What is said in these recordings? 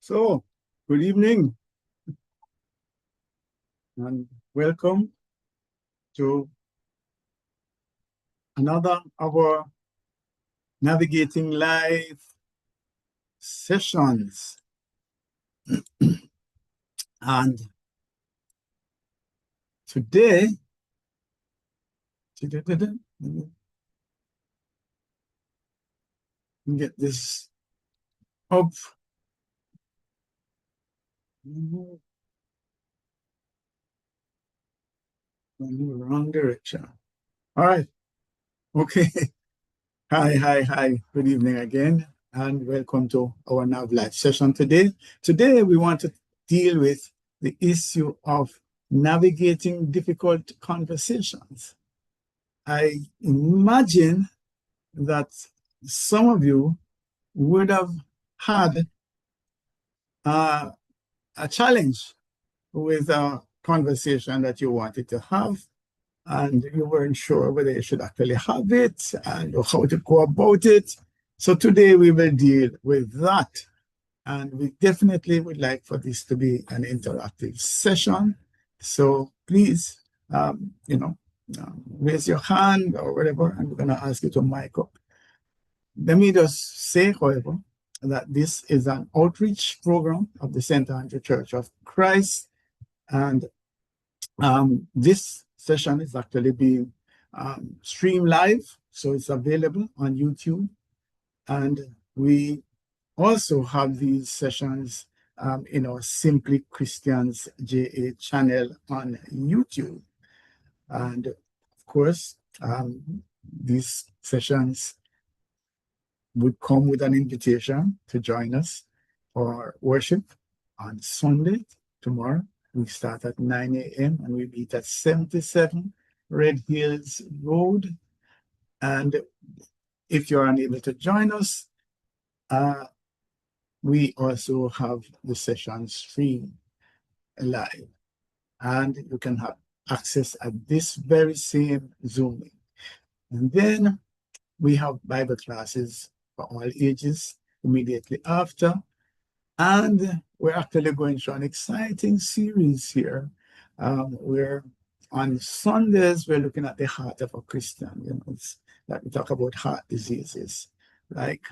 So, good evening and welcome to another of our Navigating Life sessions. And today, let me get this up. Wrong direction. All right. Okay. Hi. Good evening again, and welcome to our Nav Live session today. Today, we want to deal with the issue of navigating difficult conversations. I imagine that some of you would have had a challenge with a conversation that you wanted to have, and you weren't sure whether you should actually have it and how to go about it. So today we will deal with that. And we definitely would like for this to be an interactive session. So please, raise your hand or whatever, and we're going to ask you to mic up. Let me just say, however, that this is an outreach program of the St. Andrew Church of Christ. And this session is actually being streamed live, so it's available on YouTube. And we also have these sessions in our Simply Christians JA channel on YouTube. And of course, these sessions would come with an invitation to join us for worship on Sunday, tomorrow. We start at 9 a.m. and we meet at 77 Red Hills Road. And if you're unable to join us, we also have the session streamed live. And you can have access at this very same Zoom link. And then we have Bible classes for all ages immediately after. And we're actually going through an exciting series here. Where on Sundays, we're looking at the heart of a Christian. It's like we talk about heart diseases, like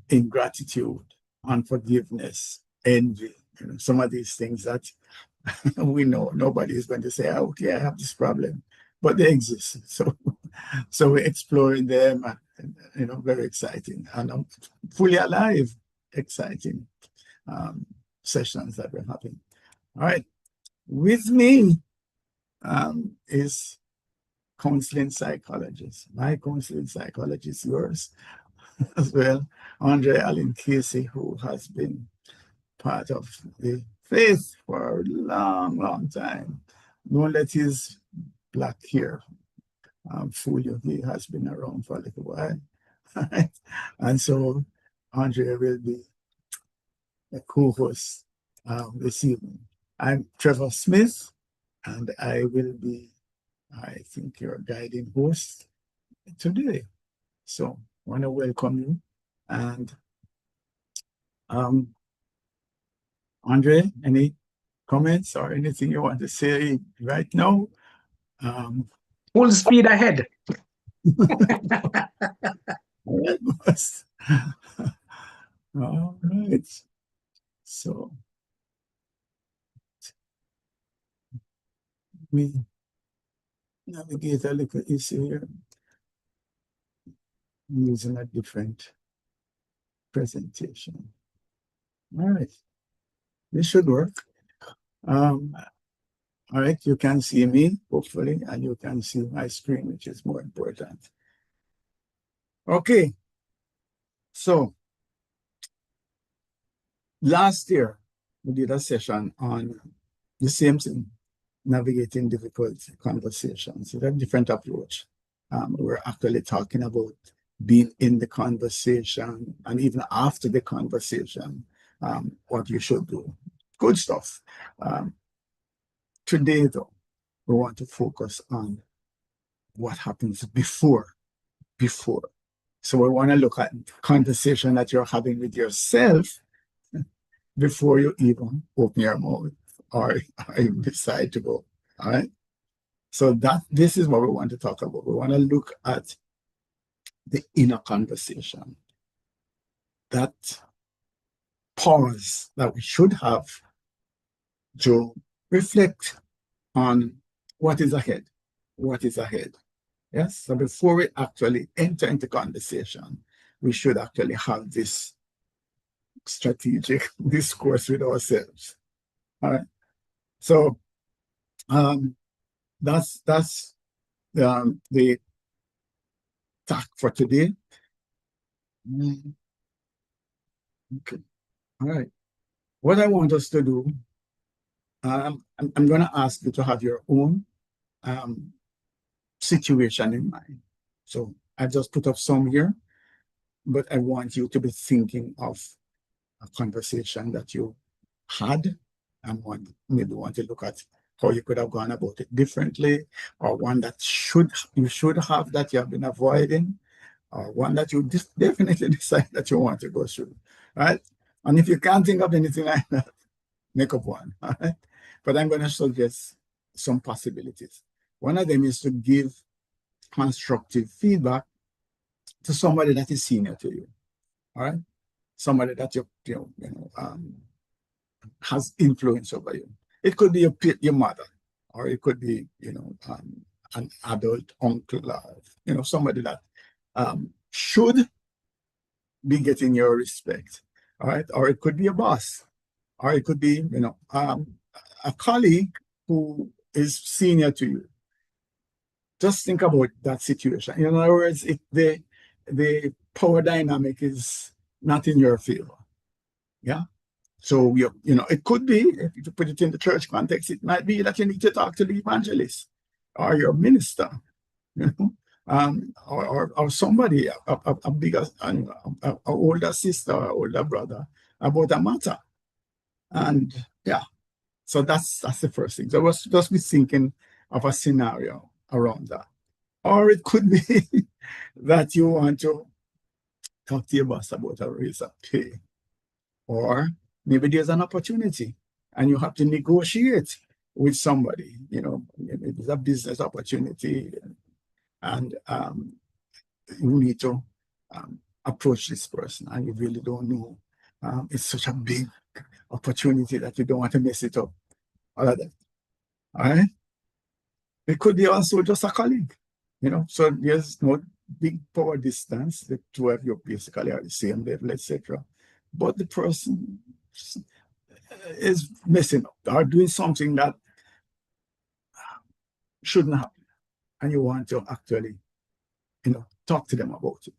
ingratitude, unforgiveness, envy, some of these things that we know nobody is going to say, oh, okay, I have this problem, but they exist. So we're exploring them, and very exciting, and fully alive, exciting sessions that we're having. All right, with me is counseling psychologist. My counseling psychologist, yours as well, Andre Allen Casey, who has been part of the faith for a long time. Don't let his black hair fool you. He has been around for a little while. And so Andre will be a co-host this evening. I'm Trevor Smith, and I will be, I think, your guiding host today. So I want to welcome you. And Andre, any comments or anything you want to say right now? Full speed ahead. All right. So we navigate a little issue here using a different presentation. All right. This should work. All right, you can see me, hopefully, and you can see my screen, which is more important. Okay. So last year, we did a session on the same thing, navigating difficult conversations. It's a different approach. We're actually talking about being in the conversation, and even after the conversation, what you should do. Good stuff. Today, though, we want to focus on what happens before. So we want to look at conversation that you're having with yourself before you even open your mouth or even decide to go. All right. So this is what we want to talk about. We want to look at the inner conversation, that pause that we should have to reflect on what is ahead. What is ahead? Yes. So before we actually enter into conversation, we should actually have this strategic discourse with ourselves. All right. So that's the talk for today. Okay. All right. What I want us to do, I'm going to ask you to have your own situation in mind. So I just put up some here, but I want you to be thinking of a conversation that you had and maybe want to look at how you could have gone about it differently, or one that you should have that you have been avoiding, or one that you definitely decide that you want to go through, right? And if you can't think of anything like that, make up one, all right? But I'm going to suggest some possibilities. One of them is to give constructive feedback to somebody that is senior to you, all right? Somebody that has influence over you. It could be your mother, or it could be an adult uncle, or somebody that should be getting your respect, all right? Or it could be a boss, or it could be a colleague who is senior to you. Just think about that situation. In other words, if the power dynamic is not in your favor, yeah. So it could be, if you put it in the church context, it might be that you need to talk to the evangelist or your minister, or somebody, a bigger, an older sister or older brother about a matter. And yeah, so that's the first thing. So just be thinking of a scenario around that. Or it could be that you want to talk to your boss about a raise of pay. Or maybe there's an opportunity and you have to negotiate with somebody, maybe there's a business opportunity and you need to approach this person and you really don't know. It's such a big opportunity that you don't want to mess it up. All of that. All right. It could be also just a colleague, so there's no big power distance. The two of you basically are the same level, etc. But the person is messing up or doing something that shouldn't happen. And you want to actually, talk to them about it,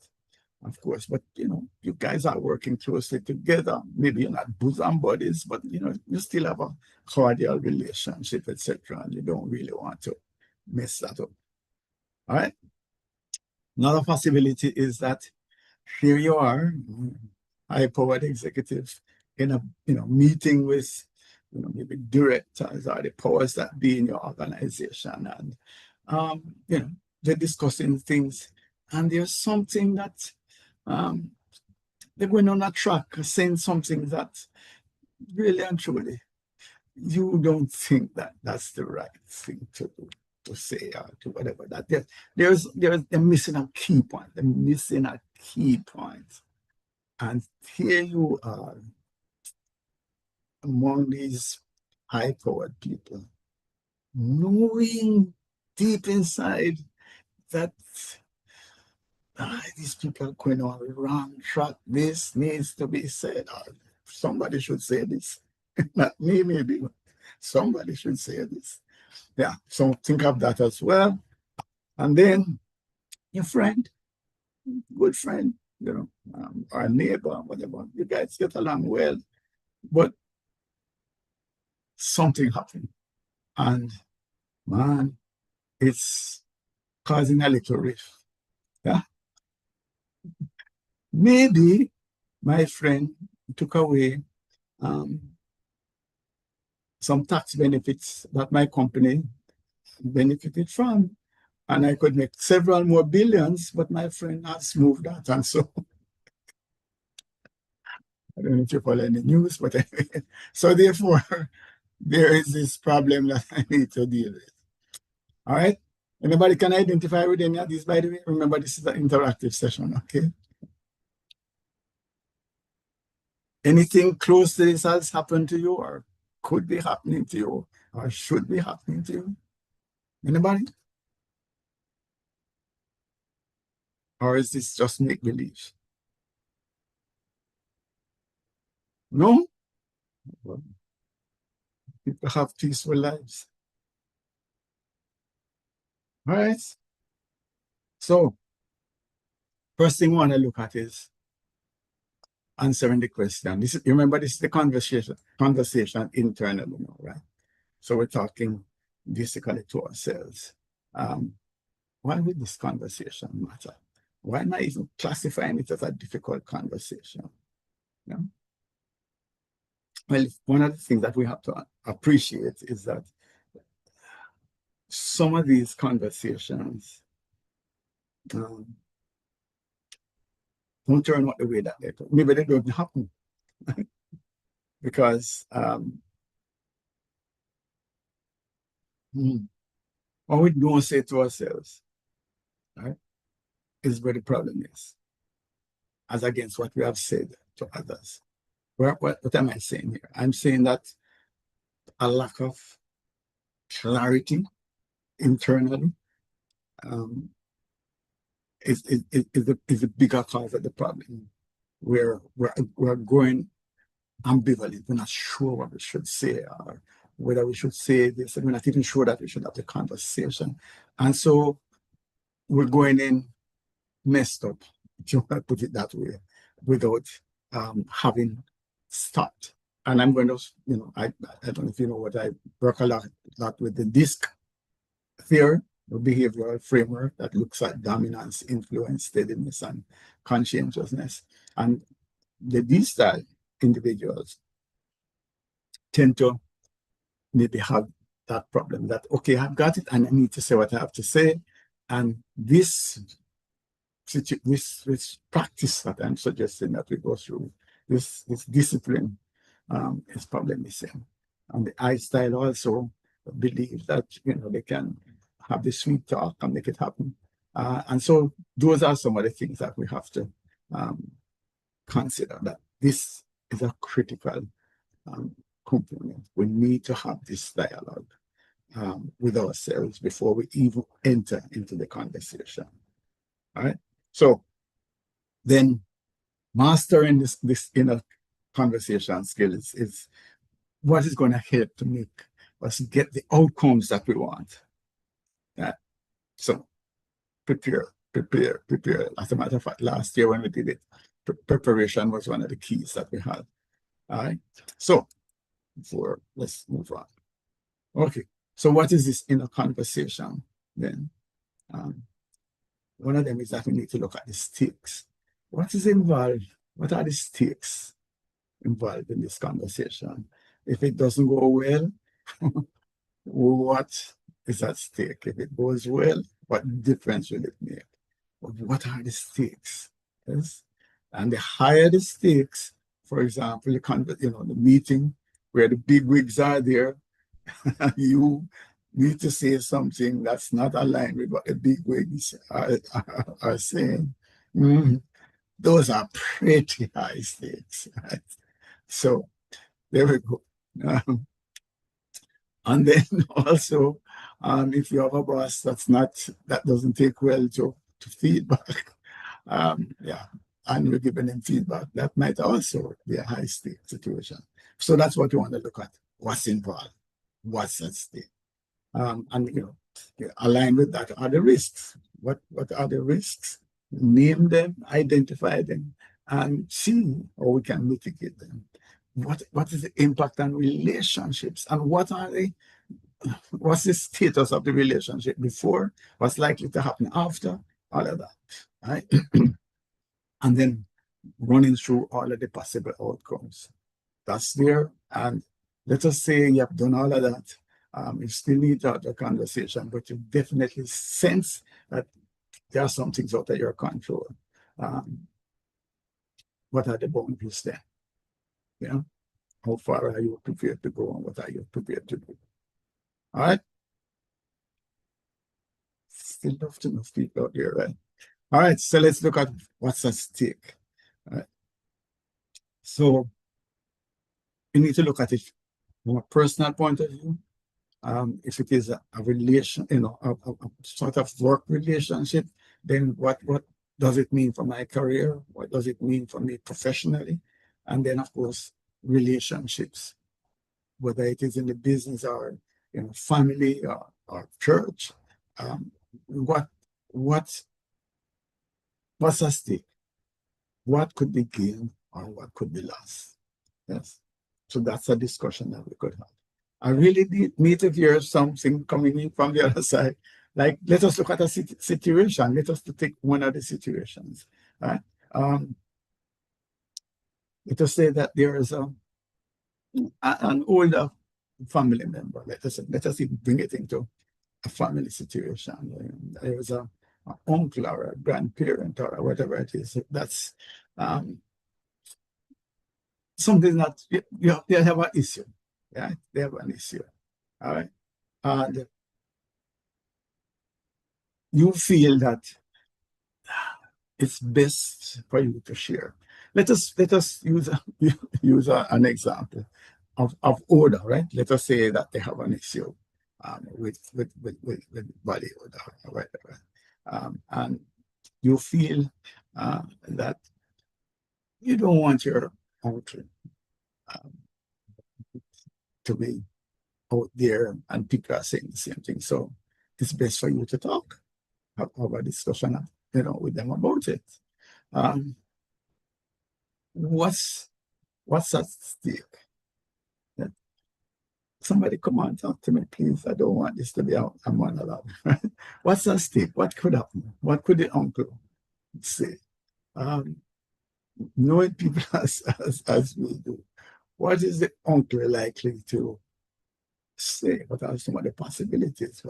of course. But, you guys are working closely together. Maybe you're not bosom buddies, but, you still have a cordial relationship, etc. And you don't really want to mess that up. All right. Another possibility is that here you are, high-powered executive in a meeting with maybe directors or the powers that be in your organization, and they're discussing things, and there's something that they're going on a track, saying something that really and truly you don't think that that's the right thing to do, to say, or to whatever. That they're missing a key point. They're missing a key point. And here you are among these high-powered people, knowing deep inside that these people are going on the wrong track. This needs to be said. Or somebody should say this. Not me, maybe. Somebody should say this. Yeah, so think of that as well. And then your friend, good friend, or neighbor, whatever, you guys get along well, but something happened. And man, it's causing a little rift. Yeah. Maybe my friend took away some tax benefits that my company benefited from. and I could make several more billions, but my friend has moved that. And so I don't know if you follow any news, but anyway. So therefore, there is this problem that I need to deal with. All right. Anybody can identify with any of these, by the way? Remember, this is an interactive session, okay? Anything close to this has happened to you, or could be happening to you, or should be happening to you? Anybody? Or is this just make believe? No? Well, people have peaceful lives. All right. So, first thing I want to look at is answering the question. This is, remember, this is the conversation internally, right? So we're talking basically to ourselves. Why would this conversation matter? Why am I even classifying it as a difficult conversation? Yeah. Well, one of the things that we have to appreciate is that some of these conversations don't turn out the way that they do. Maybe they don't happen because what we don't say to ourselves, right, is where the problem is, as against what we have said to others. What am I saying here? I'm saying that a lack of clarity internally is a bigger cause of the problem. We're going ambivalent. We're not sure what we should say or whether we should say this. We're not even sure that we should have the conversation. And so we're going in messed up, if you want to put it that way, without having stopped. And I'm going to, I don't know if you know what I work a lot with the DISC theory, the behavioral framework that looks at dominance, influence, steadiness, and conscientiousness. And the D-style individuals tend to maybe have that problem that, okay, I've got it and I need to say what I have to say. And this practice that I'm suggesting that we go through, this discipline is probably missing. And the I style also believe that, they can have the sweet talk and make it happen. And so those are some of the things that we have to consider, that this is a critical component. We need to have this dialogue with ourselves before we even enter into the conversation. All right. So then mastering this inner conversation skills is what is going to help to make us get the outcomes that we want. Yeah. So prepare. As a matter of fact, last year when we did it, preparation was one of the keys that we had. All right. So let's move on. Okay. So what is this inner conversation then? One of them is that we need to look at the stakes. What is involved? What are the stakes involved in this conversation? If it doesn't go well, what is at stake? If it goes well, what difference will it make? What are the stakes? Yes? And the higher the stakes, for example, the meeting where the big wigs are there, you need to say something that's not aligned with what the big wigs are saying. Those are pretty high stakes, right? So there we go. And then also, if you have a boss that doesn't take well to feedback, and you're giving them feedback, that might also be a high stake situation. So that's what you want to look at. What's involved? What's at stake? And align with that are the risks. What are the risks? Name them, identify them, and see how we can mitigate them. What is the impact on relationships, and what's the status of the relationship before? What's likely to happen after? All of that, right? And then running through all of the possible outcomes. That's there. And let us say you have done all of that, You still need to have the conversation, but you definitely sense that there are some things out of your control. What are the boundaries there? You know, how far are you prepared to go and what are you prepared to do? All right. Still enough to enough people out there, right? All right, so let's look at what's at stake. All right. So you need to look at it from a personal point of view. If it is a relation, a sort of work relationship, then what does it mean for my career? What does it mean for me professionally? And then, of course, relationships, whether it is in the business or family or church. What's at stake? What could be gained or what could be lost? Yes. So that's a discussion that we could have. I really need to hear something coming in from the other side. Like, let us look at a situation. Let us take one of the situations. Right? Let us say that there is an older family member. Let us even bring it into a family situation. There is an uncle or a grandparent or whatever it is. That's something that they have an issue. Yeah, they have an issue. All right. And you feel that it's best for you to share. Let us use an example of odor, right? Let us say that they have an issue with body odor or whatever, and you feel that you don't want your uncle to be out there and people are saying the same thing. So it's best for you to talk, have a discussion, with them about it. What's at stake? Somebody come on, talk to me, please. I don't want this to be a monologue. What's at stake? What could happen? What could the uncle say? Knowing people as we do, what is the uncle likely to say? What are some of the possibilities?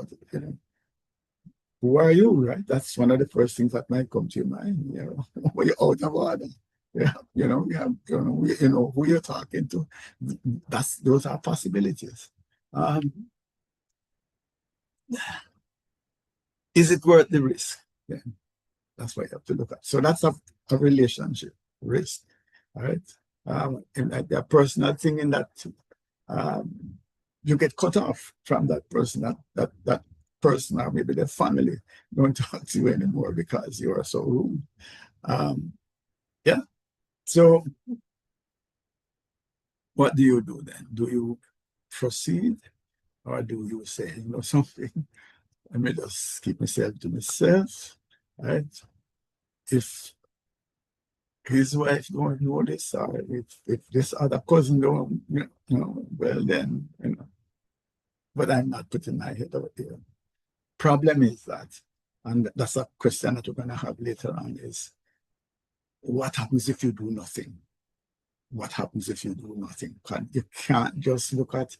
Who are you, right? That's one of the first things that might come to your mind. When you're out of order. Yeah, who you're talking to. Those are possibilities. Is it worth the risk? Yeah, that's what you have to look at. So that's a relationship risk, all right? And a personal thing in that you get cut off from that person. That person or maybe their family don't talk to you anymore because you are so rude. Yeah. So what do you do then? Do you proceed or do you say, something? Let me just keep myself to myself, right? If his wife don't know this, or if this other cousin don't, well then, but I'm not putting my head out there. Problem is that, and that's a question that we're going to have later on, is what happens if you do nothing? What happens if you do nothing? You can't just look at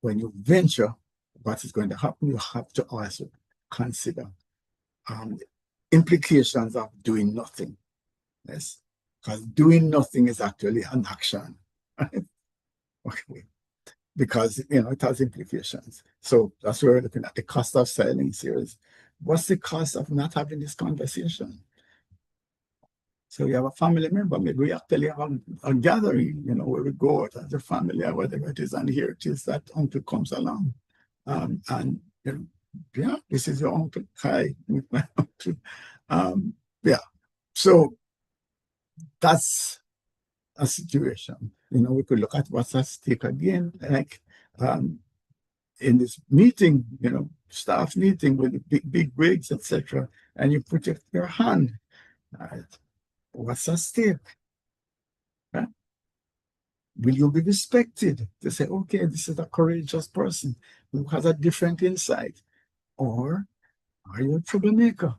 when you venture what is going to happen. You have to also consider the implications of doing nothing. Yes, because doing nothing is actually an action. Right? Okay, because it has implications. So that's where we're looking at the cost of silence here. What's the cost of not having this conversation? So you have a family member, maybe we actually have a gathering, where we go out as a family or whatever it is, and here it is that uncle comes along. And yeah, this is your uncle. Hi, meet my uncle. Yeah. So that's a situation. We could look at what's at stake again, like in this meeting, staff meeting with the big rigs, etc. And you put your hand. All right. What's at stake? Right? Will you be respected? To say, okay, this is a courageous person who has a different insight. Or are you a troublemaker?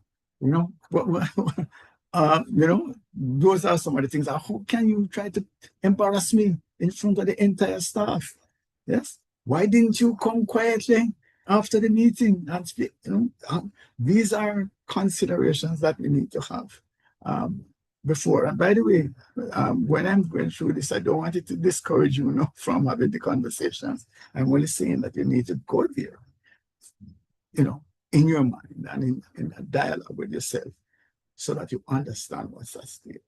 Those are some of the things. How can you try to embarrass me in front of the entire staff? Yes. Why didn't you come quietly after the meeting and speak? These are considerations that we need to have before. And by the way, when I'm going through this, I don't want it to discourage you, from having the conversations. I'm only saying that you need to go there, in your mind and in a dialogue with yourself so that you understand what's at stake.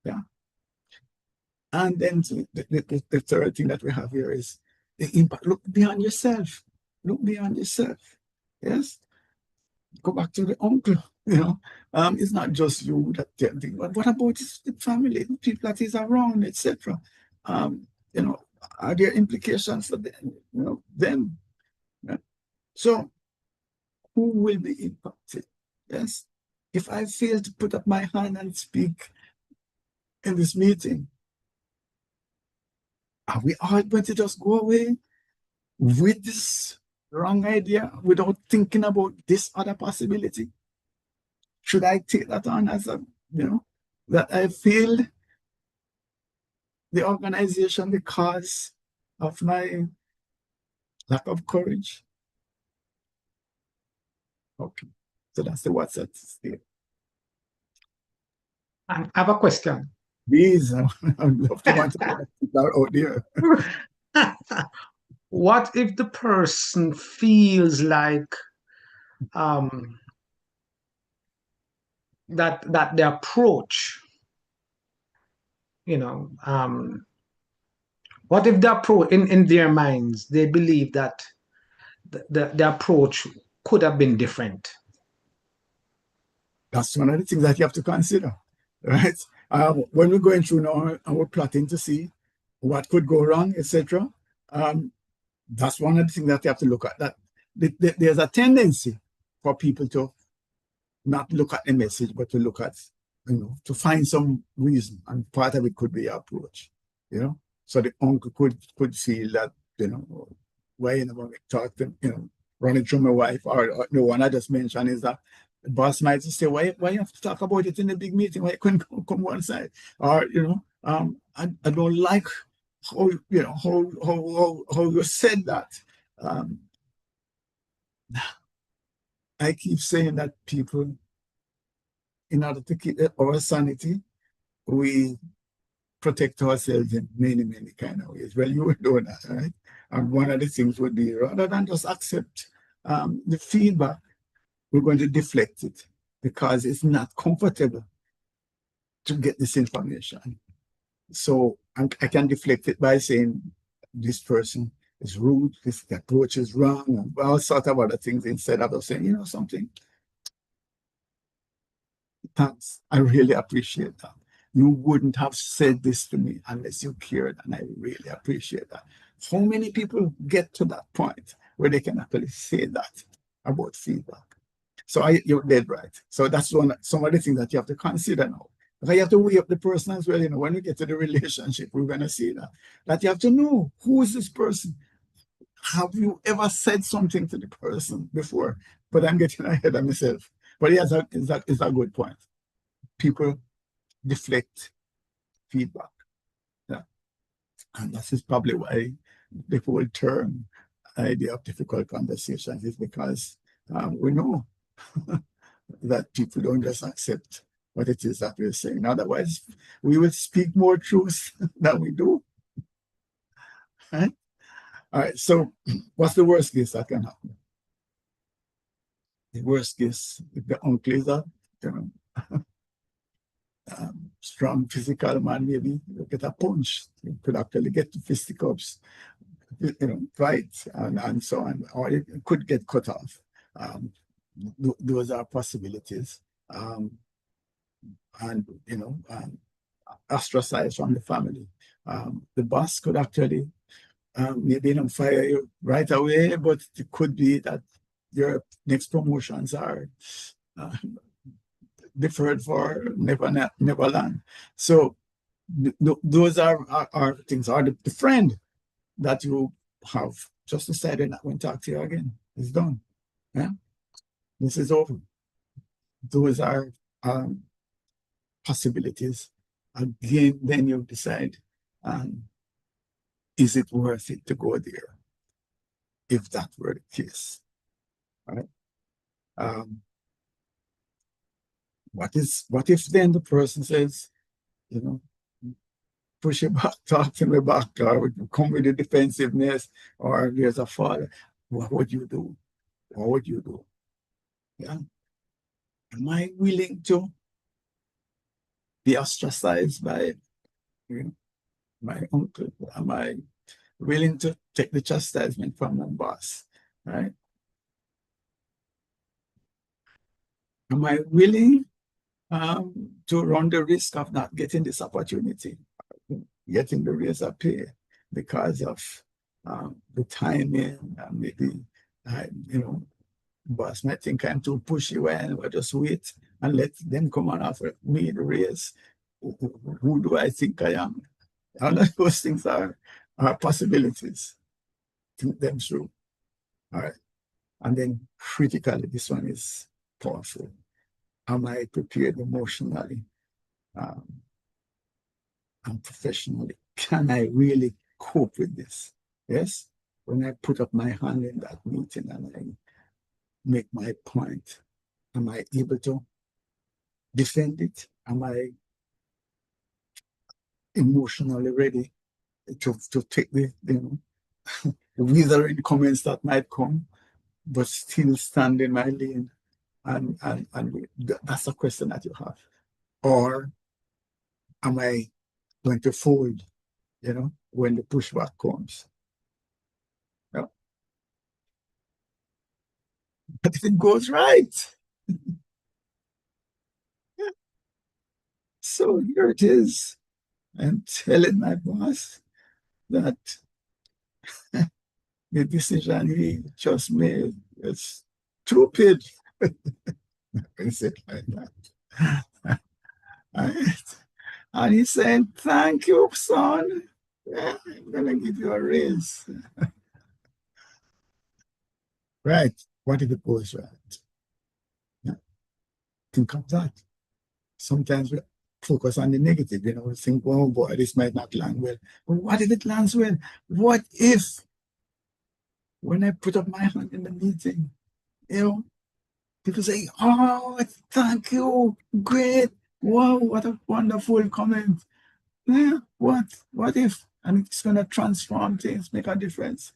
Yeah. And then the third thing that we have here is the impact. Look beyond yourself. Look beyond yourself. Yes. Go back to the uncle. It's not just you that thing, but what about the family, the people that is around, etc. Are there implications for them? Yeah? So who will be impacted? Yes. If I fail to put up my hand and speak in this meeting, are we all going to just go away with this wrong idea without thinking about this other possibility? Should I take that on as that I failed the organization because of my lack of courage? Okay. So that's the what's at stake. I have a question. Please, I'd love to want to put that out there. What if the person feels like that the approach, what if the approach in their minds, they believe that the approach could have been different? That's one of the things that you have to consider, right? When we're going through now and we're plotting to see what could go wrong, etc., that's one of the things that you have to look at. That there's a tendency for people to not look at the message, but to look at, to find some reason, and part of it could be approach, So the uncle could feel that, why you never talk to, running through my wife, or the one I just mentioned is that the boss might say, why you have to talk about it in the big meeting? Why you couldn't come one side? Or, I don't like how you said that. I keep saying that people, in order to keep our sanity, we protect ourselves in many, many kind of ways. Well, you would know that, right? And one of the things would be, rather than just accept the feedback, we're going to deflect it because it's not comfortable to get this information. So I can deflect it by saying this person is rude, this approach is wrong, and all sorts of other things, instead of saying, something. Thanks. I really appreciate that. You wouldn't have said this to me unless you cared, and I really appreciate that. So many people get to that point where they can actually say that about feedback. So you're dead right. So that's some of the things that you have to consider now. Because you have to weigh up the person as well. When we get to the relationship, we're going to see that you have to know, who is this person? Have you ever said something to the person before? But I'm getting ahead of myself. But yes, it's a good point. People deflect feedback. Yeah. And that is probably why the whole term idea of difficult conversations is because we know that people don't just accept what it is that we're saying. Otherwise, we will speak more truth than we do. Right? All right. So what's the worst case that can happen? The worst case, if the uncle is a strong physical man, maybe you get a punch. You could actually get to fisticuffs, fight, and so on. Or it could get cut off. Those are possibilities. And ostracized from the family. The boss could actually maybe not fire you right away, but it could be that your next promotions are deferred for Neverland. So those are things. Or the friend that you have just decided not going to talk to you again. It's done. Yeah, this is over. Those are possibilities. Again, then you decide, is it worth it to go there? if that were the case, right? What if then the person says, you know, push it back, talk to me back, or come with the defensiveness, or there's a fall? What would you do? What would you do? Yeah. Am I willing to be ostracized by, you know, my uncle? Am I willing to take the chastisement from my boss? Right? Am I willing to run the risk of not getting this opportunity, getting the razor pay because of the timing, and maybe, boss might think I'm too pushy when I just wait and let them come and offer me the raise. Who do I think I am? All of those things are possibilities. Think them through. All right. And then critically, this one is powerful. Am I prepared emotionally and professionally? Can I really cope with this? Yes. When I put up my hand in that meeting and I make my point, am I able to defend it? Am I emotionally ready to take the withering comments that might come, but still stand in my lane? And that's a question that you have. Or am I going to fold, when the pushback comes? Yeah. But if it goes right, yeah. So here it is. I'm telling my boss that the decision he just made is stupid. I said like that. And he said, "Thank you, son. Yeah, I'm gonna give you a raise." Right. What if it goes right? Yeah. Think of that. Sometimes we focus on the negative, we think, oh boy, this might not land well. But what if it lands well? What if when I put up my hand in the meeting, people say, "Oh, thank you, great, wow, what a wonderful comment." Yeah, what if? And it's gonna transform things, make a difference.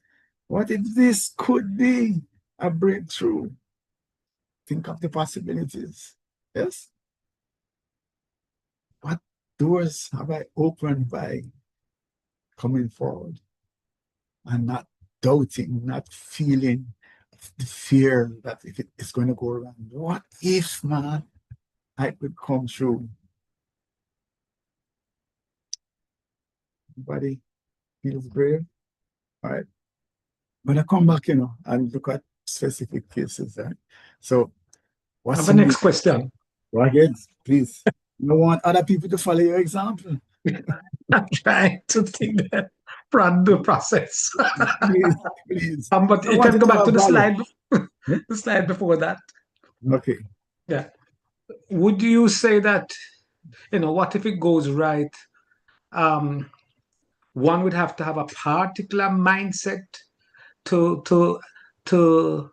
What if this could be a breakthrough? Think of the possibilities. Yes. What doors have I opened by coming forward and not doubting, not feeling the fear that if it's going to go wrong? What if, man, I could come through? Everybody feels brave. All right. When I come back, and look at specific cases, right? So I what's have a the next question. Go ahead, please. You want other people to follow your example? I'm trying to think that from the process. Please, please. But I you want can it go to back to have the value. slide, the slide before that. Okay. Yeah. Would you say that, what if it goes right? One would have to have a particular mindset to to to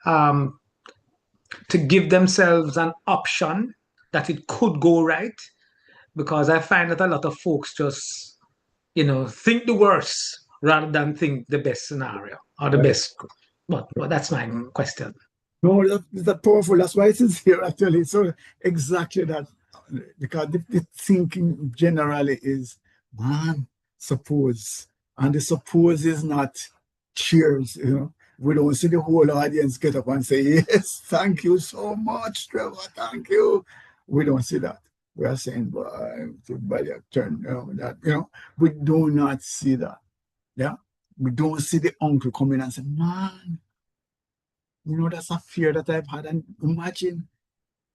um, to give themselves an option that it could go right, because I find that a lot of folks just think the worst rather than think the best scenario or the Right. best. But that's my question. No, that's powerful. That's why it is here, actually. So exactly that. Because the thinking generally is, man, suppose. And the suppose is not cheers. We don't see the whole audience get up and say, "Yes, thank you so much, Trevor. Thank you." We don't see that. We are saying, "Boy, everybody turn, we do not see that. Yeah. We don't see the uncle come in and say, "Man, that's a fear that I've had." And imagine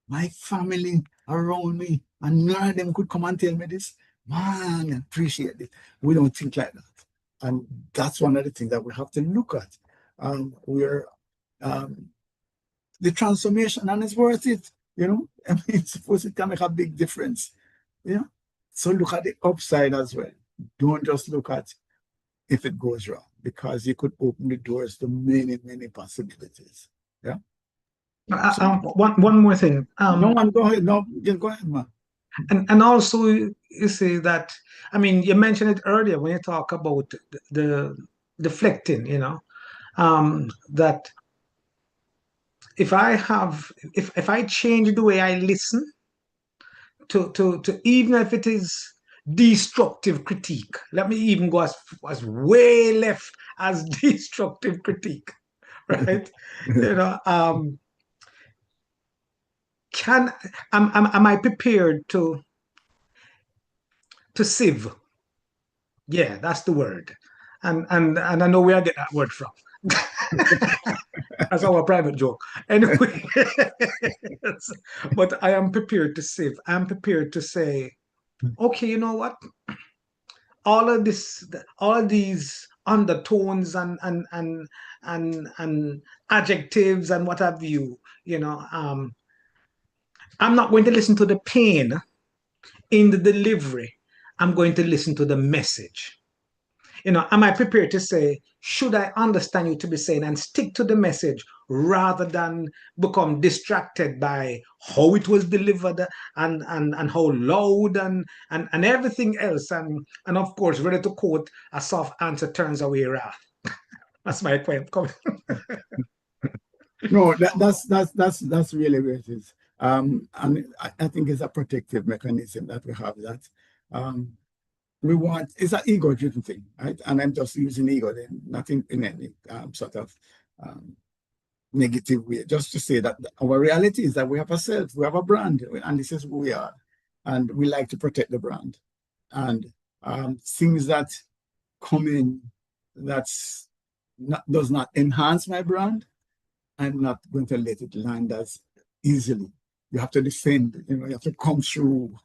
my family around me, and none of them could come and tell me this. Man, I appreciate it. We don't think like that. And that's one of the things that we have to look at. We're the transformation, and it's worth it. I mean, suppose it can make a big difference. Yeah. So look at the upside as well. Don't just look at if it goes wrong, because you could open the doors to many, many possibilities. Yeah. So one more thing. no one go ahead. No, just go ahead, man. And also you say that, I mean, you mentioned it earlier when you talk about the deflecting, that if I change the way I listen to even if it is destructive critique, let me even go as way left as destructive critique, right? you know um can am I prepared to sieve? Yeah, that's the word. And I know where I get that word from. That's our private joke. Anyway, but I am prepared to sieve. I'm prepared to say, okay, you know what? All of these undertones and adjectives and what have you, I'm not going to listen to the pain in the delivery. I'm going to listen to the message. Am I prepared to say, should I understand you to be saying and stick to the message rather than become distracted by how it was delivered and how loud and everything else? And of course, ready to quote, a soft answer turns away wrath. That's my point. No, that's really where it is. And I think it's a protective mechanism that we have that. We want, it's an ego-driven thing, right? And I'm just using ego then, nothing in any sort of negative way, just to say that our reality is that we have a self, we have a brand, and this is who we are. And we like to protect the brand. And things that come in does not enhance my brand, I'm not going to let it land as easily. You have to defend, you have to come through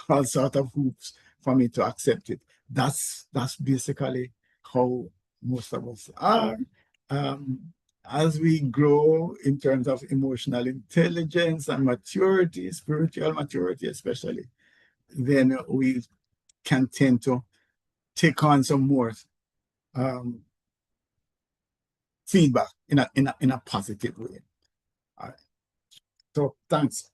all sort of hoops for me to accept it. That's basically how most of us are. As we grow in terms of emotional intelligence and maturity, spiritual maturity especially, then we can tend to take on some more feedback in a positive way. All right. So thanks.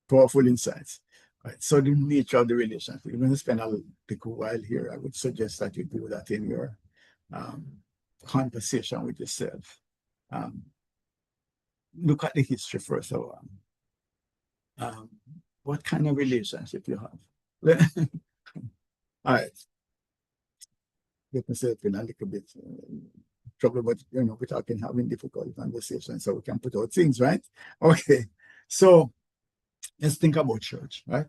Powerful insights. Right. So the nature of the relationship. You're going to spend a while here. I would suggest that you do that in your conversation with yourself. Look at the history first of all. What kind of relationship you have? All right. Get myself in a little bit trouble, but we're talking having difficult conversations, so we can put out things, right? Okay. So let's think about church, right?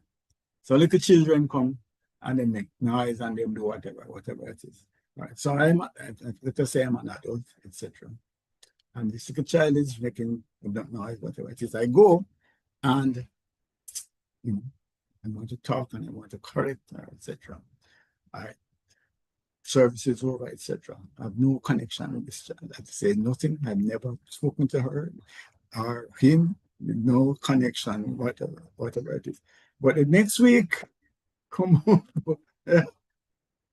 So little children come and they make noise and they do whatever it is. Right. So let us say I'm an adult, etc. And this little child is making noise, whatever it is. I go and I want to talk and I want to correct her, etc. All right. Service is over, etc. I have no connection with this child. I say nothing. I've never spoken to her or him. No connection, whatever it is. But the next week, come on,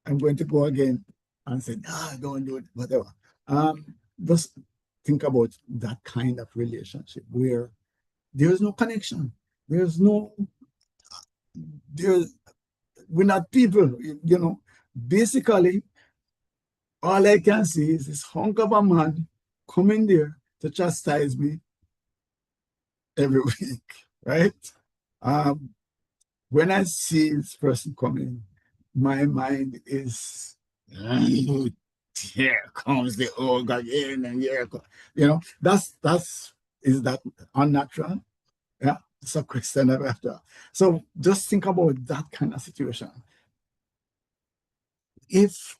I'm going to go again and say, don't do it, whatever. Just think about that kind of relationship where there's no connection. We're not people, Basically, all I can see is this hunk of a man coming there to chastise me every week, right? When I see this person coming, my mind is, here comes the ogre again, and here, is that unnatural? Yeah, it's a question I have to. So just think about that kind of situation. If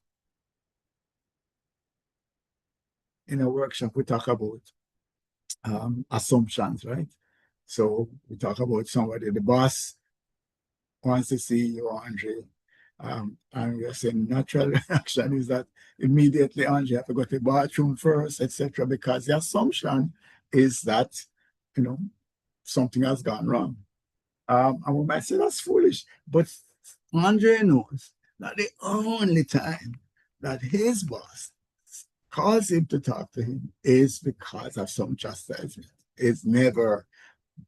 in a workshop we talk about assumptions, right? So we talk about somebody, the boss wants to see you, Andre. And we are saying natural reaction is that immediately Andre have to go to the bathroom first, etc. Because the assumption is that, something has gone wrong. And we might say that's foolish, but Andre knows that the only time that his boss calls him to talk to him is because of some chastisement. It's never,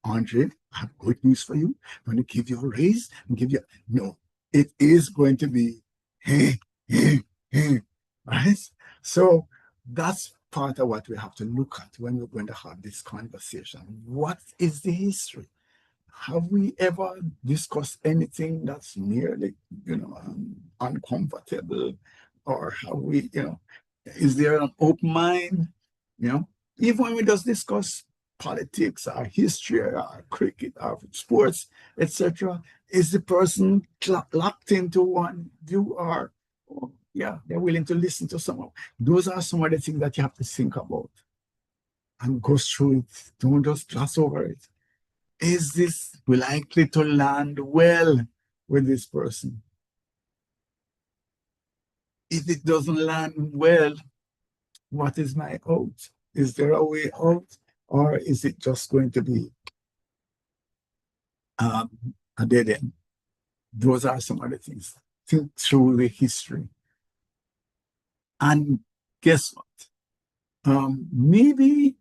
Andre, I have good news for you. I'm going to give you a raise and give you. No, it is going to be, hey, hey, hey, right? So that's part of what we have to look at when we're going to have this conversation. What is the history? Have we ever discussed anything that's nearly, uncomfortable? Or have we, is there an open mind? Even when we just discuss politics, our history, our cricket, our sports, etc., is the person locked into one view, or yeah, they're willing to listen to someone? Those are some of the things that you have to think about and go through it. Don't just gloss over it. Is this likely to land well with this person? If it doesn't land well, what is my out? Is there a way out? Or is it just going to be a dead end? Those are some other things. Think through the history. And guess what? Maybe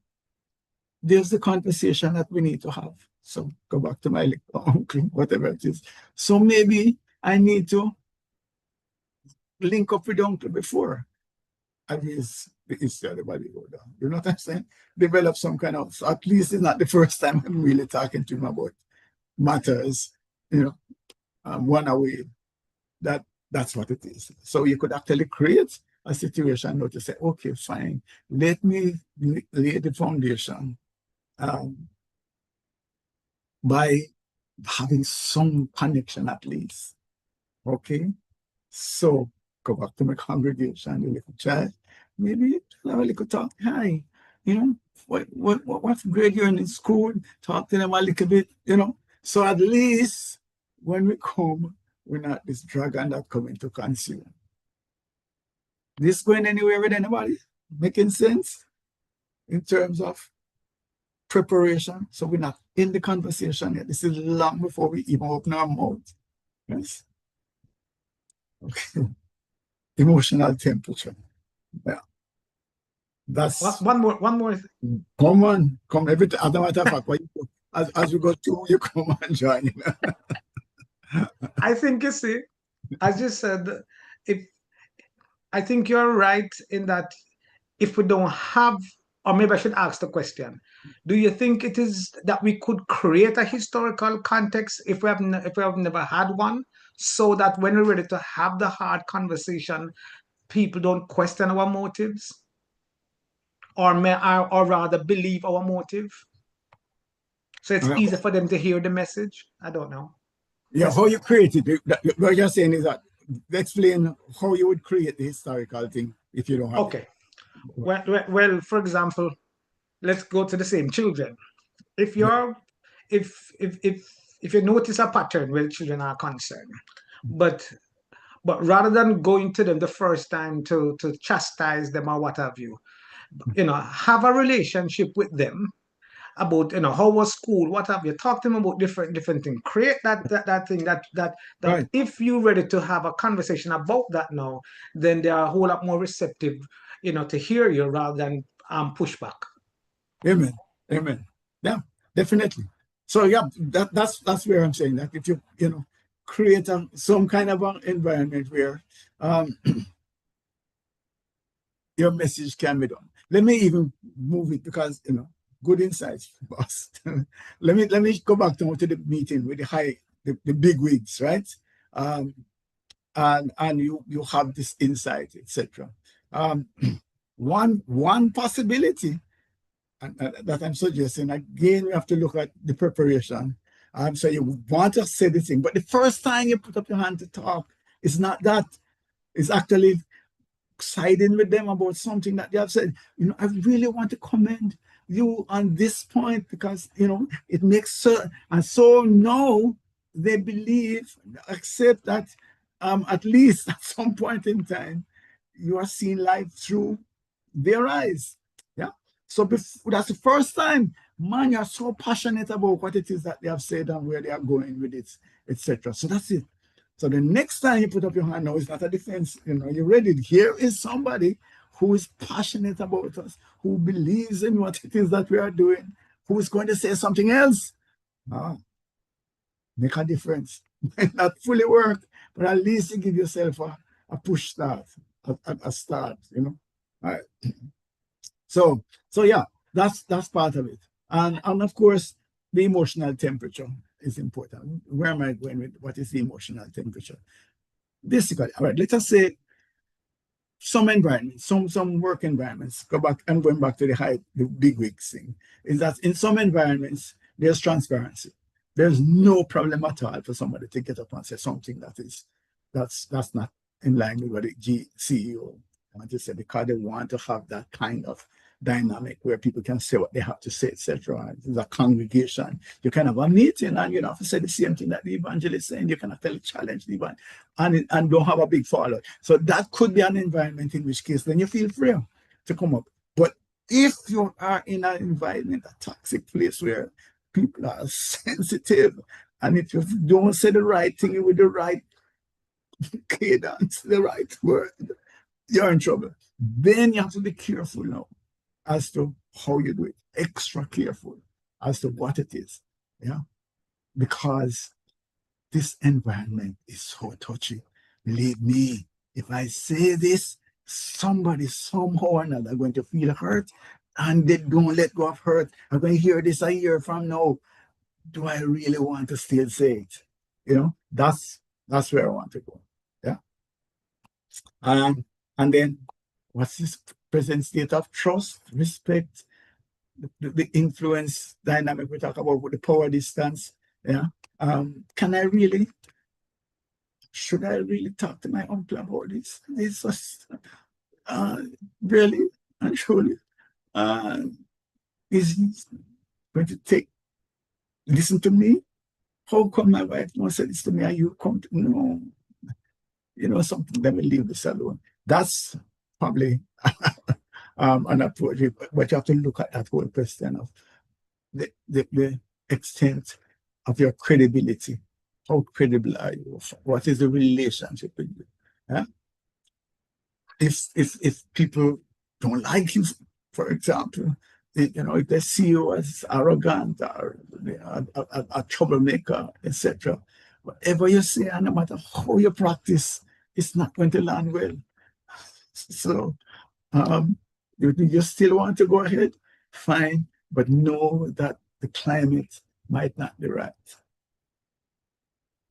there's the conversation that we need to have. So go back to my uncle, whatever it is. So maybe I need to link up with the uncle before. At least everybody go down. You know what I'm saying? Develop some kind of, so at least it's not the first time I'm really talking to him about matters, one away. That's what it is. So you could actually create a situation now to say, okay, fine, let me lay the foundation by having some connection at least. Okay? So go back to my congregation, the little child, maybe have a little talk. Hi, what grade you're in school? Talk to them a little bit, So at least when we come, we're not this dragon that coming to consume. This going anywhere with anybody? Making sense in terms of preparation? So we're not in the conversation yet. This is long before we even open our mouth. Yes. Okay. Emotional temperature. Yeah. That's one more. Come on, come every time. As a matter of fact, as we go through, you come and join. I think, you see, as you said, if I think you're right in that if we don't have, or maybe I should ask the question, do you think it is that we could create a historical context if we have never had one, so that when we're ready to have the hard conversation, people don't question our motives, or rather believe our motive, so it's easy for them to hear the message? I don't know. Yeah, how you create it? What you're saying is that explain how you would create the historical thing if you don't have Okay. Well, for example, let's go to the same children. If you're if you notice a pattern where children are concerned, but rather than going to them the first time to chastise them or what have you, have a relationship with them about, how was school, what have you, talk to them about different things, create that thing that Right. if you're ready to have a conversation about that now, then they are a whole lot more receptive, to hear you rather than pushback. Amen. Amen. Yeah, definitely. So yeah, that's where I'm saying that if you create some kind of an environment where your message can be done. Let me even move it because good insights, boss. let me go back to the meeting with the big wigs, right? And you have this insight, etc. One possibility that I'm suggesting, again, we have to look at the preparation. So you want to say the thing, but the first time you put up your hand to talk, it's not that. It's actually siding with them about something that they have said. I really want to commend you on this point because, it makes sense. And so now they believe, accept that at least at some point in time, you are seeing life through their eyes. Yeah. So that's the first time, man, you're so passionate about what it is that they have said and where they are going with it, etc. So that's it. So the next time you put up your hand now, it's not a defense. You're ready. Here is somebody who is passionate about us, who believes in what it is that we are doing, who is going to say something else. Make a difference. Might not fully work, but at least you give yourself a push start, a start, All right. So yeah, that's part of it. And of course, the emotional temperature is important. Where am I going with what is the emotional temperature? Basically, all right, let us say some environments, some work environments, I'm going back to the big wigs thing, is that in some environments, there's transparency. There's no problem at all for somebody to get up and say something that's not in line with what the CEO want to say, because they want to have that kind of dynamic where people can say what they have to say, etc. It's a congregation. You can have a meeting and you have to say the same thing that the evangelist is saying. You can actually challenge the evangelist and don't have a big fallout. So that could be an environment in which case then you feel free to come up. But if you are in an environment, a toxic place where people are sensitive, and if you don't say the right thing with the right cadence, the right word, you're in trouble. Then you have to be careful now as to how you do it, extra careful as to what it is. Yeah. Because this environment is so touchy. Believe me, if I say this, somebody somehow or another going to feel hurt, and they don't let go of hurt. I'm going to hear this a year from now. Do I really want to still say it? That's where I want to go. Yeah. And then what's this present state of trust, respect, the influence dynamic we talk about with the power distance? Yeah. Should I really talk to my uncle about this? This was really and truly is he going to listen to me? How come my wife won't say this to me and you come to no? Something, let me leave this alone. That's probably an approach, but you have to look at that whole question of the extent of your credibility. How credible are you? What is the relationship with you? Yeah? If people don't like you, for example, if the CEO is arrogant or a troublemaker, etc., whatever you say, and no matter how you practice, it's not going to land well. So you still want to go ahead, fine, but know that the climate might not be right.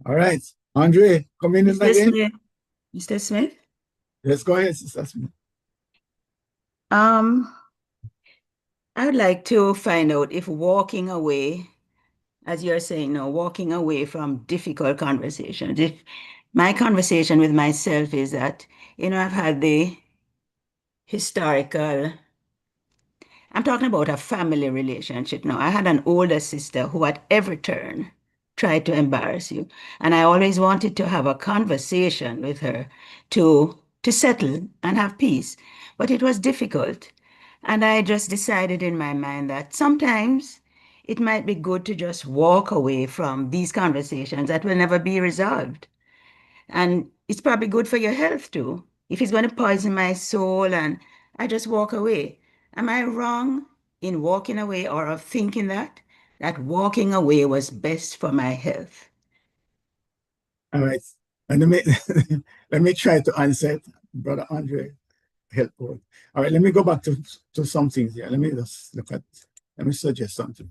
All right, Andre, come in Mr. again. Smith. Mr. Smith? Yes, go ahead, Sister Smith. I would like to find out if walking away, as you're saying now, walking away from difficult conversations, if my conversation with myself is that, I've had the historical, I'm talking about a family relationship now. I had an older sister who at every turn tried to embarrass you. And I always wanted to have a conversation with her to settle and have peace. But it was difficult. And I just decided in my mind that sometimes it might be good to just walk away from these conversations that will never be resolved. And it's probably good for your health too. If it's going to poison my soul and I just walk away, am I wrong in walking away or of thinking that walking away was best for my health? All right. And let me try to answer it, Brother Andre. Help out. All right, let me go back to some things here. Let me suggest something.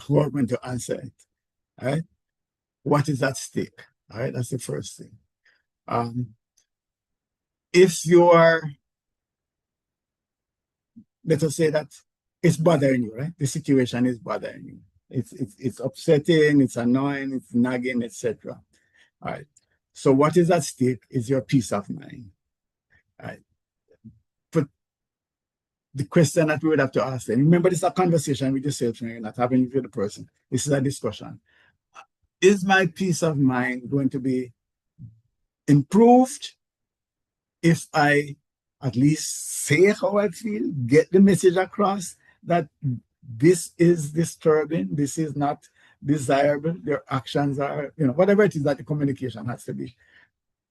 Who are going to answer it? All right. What is at stake? All right, that's the first thing. If you are, let us say that it's bothering you, right? The situation is bothering you. It's upsetting, it's annoying, it's nagging, etc. All right. So what is at stake is your peace of mind. All right. But the question that we would have to ask them, remember, this is a conversation with yourself, you're not having it with the person. This is a discussion. Is my peace of mind going to be improved if I at least say how I feel, get the message across that this is disturbing, this is not desirable, their actions are, whatever it is that the communication has to be.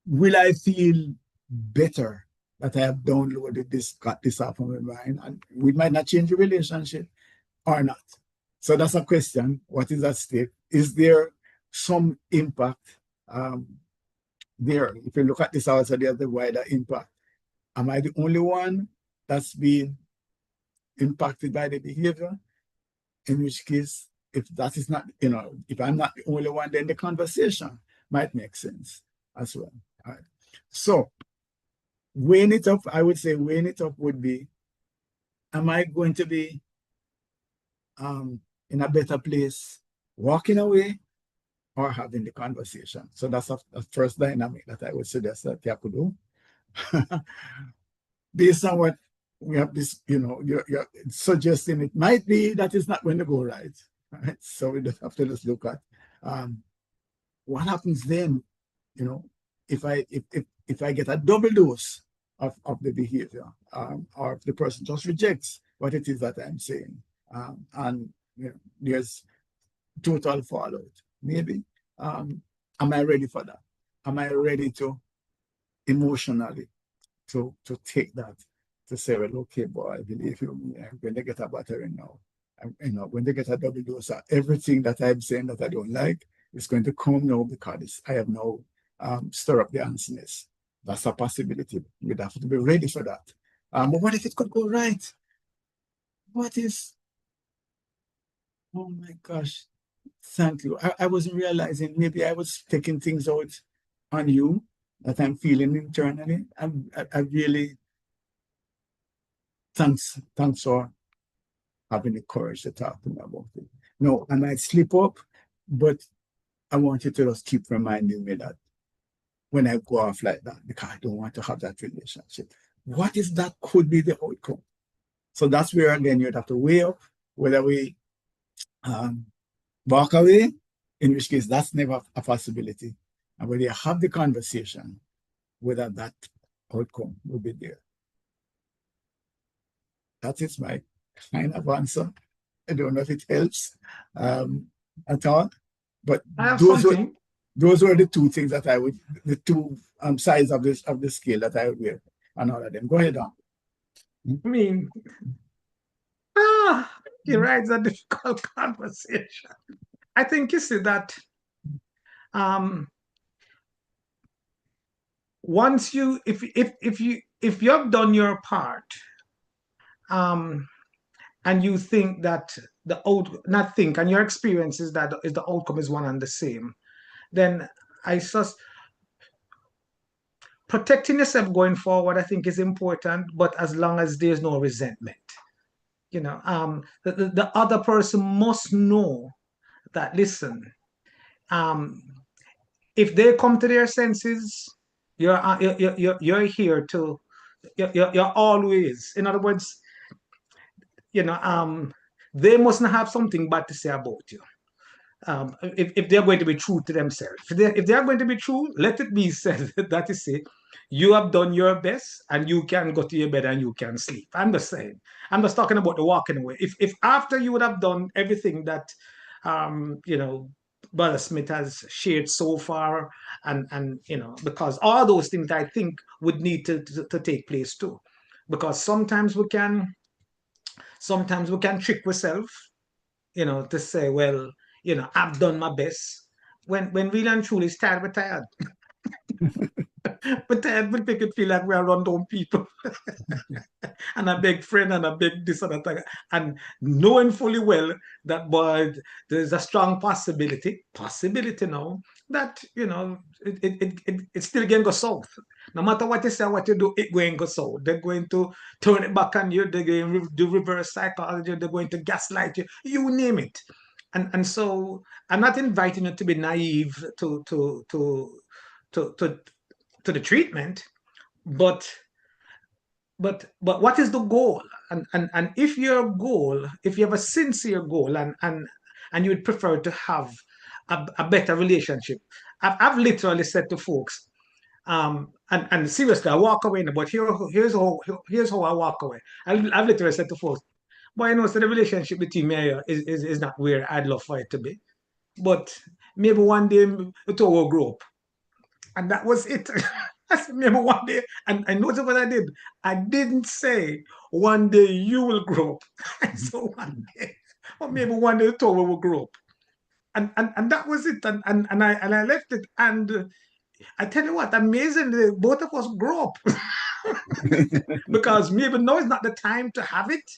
Will I feel better that I have downloaded this, got this off of my mind, and we might not change the relationship or not? So that's a question. What is at stake? Is there some impact there? If you look at this also, there's the wider impact. Am I the only one that's being impacted by the behavior? In which case, if that is not, if I'm not the only one, then the conversation might make sense as well. All right. So weighing it up, I would say weighing it up would be, am I going to be in a better place walking away or having the conversation? So that's a first dynamic that I would suggest that you could do. Based on what we have this, you're suggesting it might be that it's not going to go right. Right? So we just have to just look at what happens then, if I get a double dose of the behavior, or if the person just rejects what it is that I'm saying, and there's total fallout. Maybe am I ready for that? Am I ready to emotionally to take that, to say, well, okay, boy, I believe you. I'm going to get a battery now. When they get a double dose, everything that I'm saying that I don't like is going to come now because I have now stir up the answerness. That's a possibility. We'd have to be ready for that. But what if it could go right? What if? Oh my gosh, thank you. I wasn't realizing maybe I was taking things out on you that I'm feeling internally. I really thanks for having the courage to talk to me about it. No, I might slip up, but I want you to just keep reminding me that when I go off like that, because I don't want to have that relationship. What if that could be the outcome? So that's where, again, you'd have to weigh up whether we walk away, in which case that's never a possibility, and whether you have the conversation, whether that outcome will be there. That is my kind of answer. I don't know if it helps at all, but those were the two things that I would, the two sides of the scale that I would wear on all of them. Go ahead on. I mean, you're right, it's a difficult conversation. I think you see that once you, if you have done your part, and you think that and your experience is that the outcome is one and the same, then protecting yourself going forward, I think, is important, but as long as there's no resentment. The other person must know that, listen, if they come to their senses, you're here to, you're always, in other words, they mustn't have something bad to say about you. If they're going to be true to themselves, if they are going to be true, let it be said that is it. You have done your best, and you can go to your bed and you can sleep. I'm just saying. I'm just talking about the walking away. If after you would have done everything that, Brother Smith has shared so far, and because all those things I think would need to take place too, because sometimes we can trick ourselves, to say, well, I've done my best. When really and truly it's tired, we're tired. But tired will make it feel like we are run-down people. And a big friend and a big this and that. And knowing fully well that, but there's a strong possibility now that, it still can go south. No matter what you say, what you do, it going to go south. They're going to turn it back on you. They're going to do reverse psychology. They're going to gaslight you. You name it. And so I'm not inviting you to be naive to the treatment, but what is the goal? And if your goal, if you have a sincere goal, and you would prefer to have a better relationship, I've literally said to folks, and seriously, I walk away now, but here's how I walk away. I've literally said to folks, boy, so the relationship between me and you is not where I'd love for it to be. but maybe one day the two will grow up. And that was it. I said, maybe one day, and I noticed what I did. I didn't say one day you will grow up. I said one day, or maybe one day the two will grow up. And that was it. And I left it. And I tell you what, amazingly, both of us grow up. Because maybe now is not the time to have it,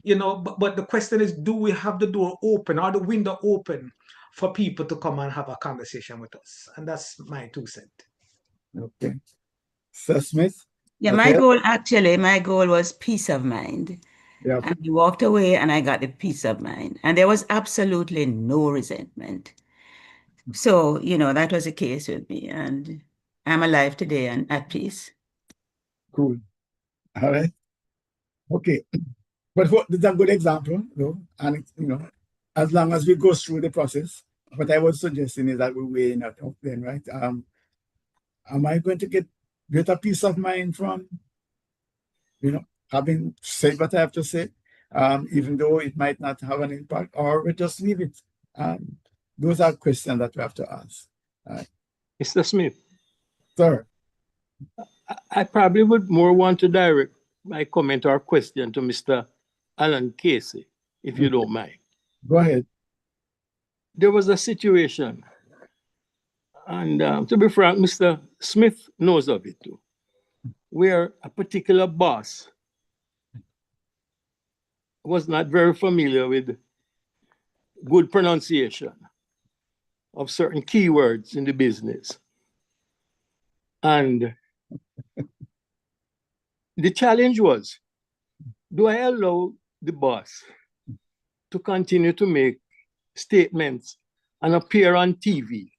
but the question is, do we have the door open or the window open for people to come and have a conversation with us? And that's my 2 cents. Okay. Sir Smith? Yeah, Okay. my goal was peace of mind. Yeah. And I walked away and I got the peace of mind. And there was absolutely no resentment. So, that was the case with me. And I'm alive today and at peace. Cool. All right. Okay. But that's a good example, though. And, as long as we go through the process, what I was suggesting is that we weigh it up then, right? Am I going to get greater peace of mind from, having said what I have to say, even though it might not have an impact, or we just leave it? Those are questions that we have to ask. Mr. Smith, Sir. I probably would more want to direct my comment or question to Mr. Alan Casey, if you don't mind. Go ahead. There was a situation, and to be frank, Mr. Smith knows of it too, where a particular boss was not very familiar with good pronunciation of certain keywords in the business. And the challenge was, do I allow the boss to continue to make statements and appear on TV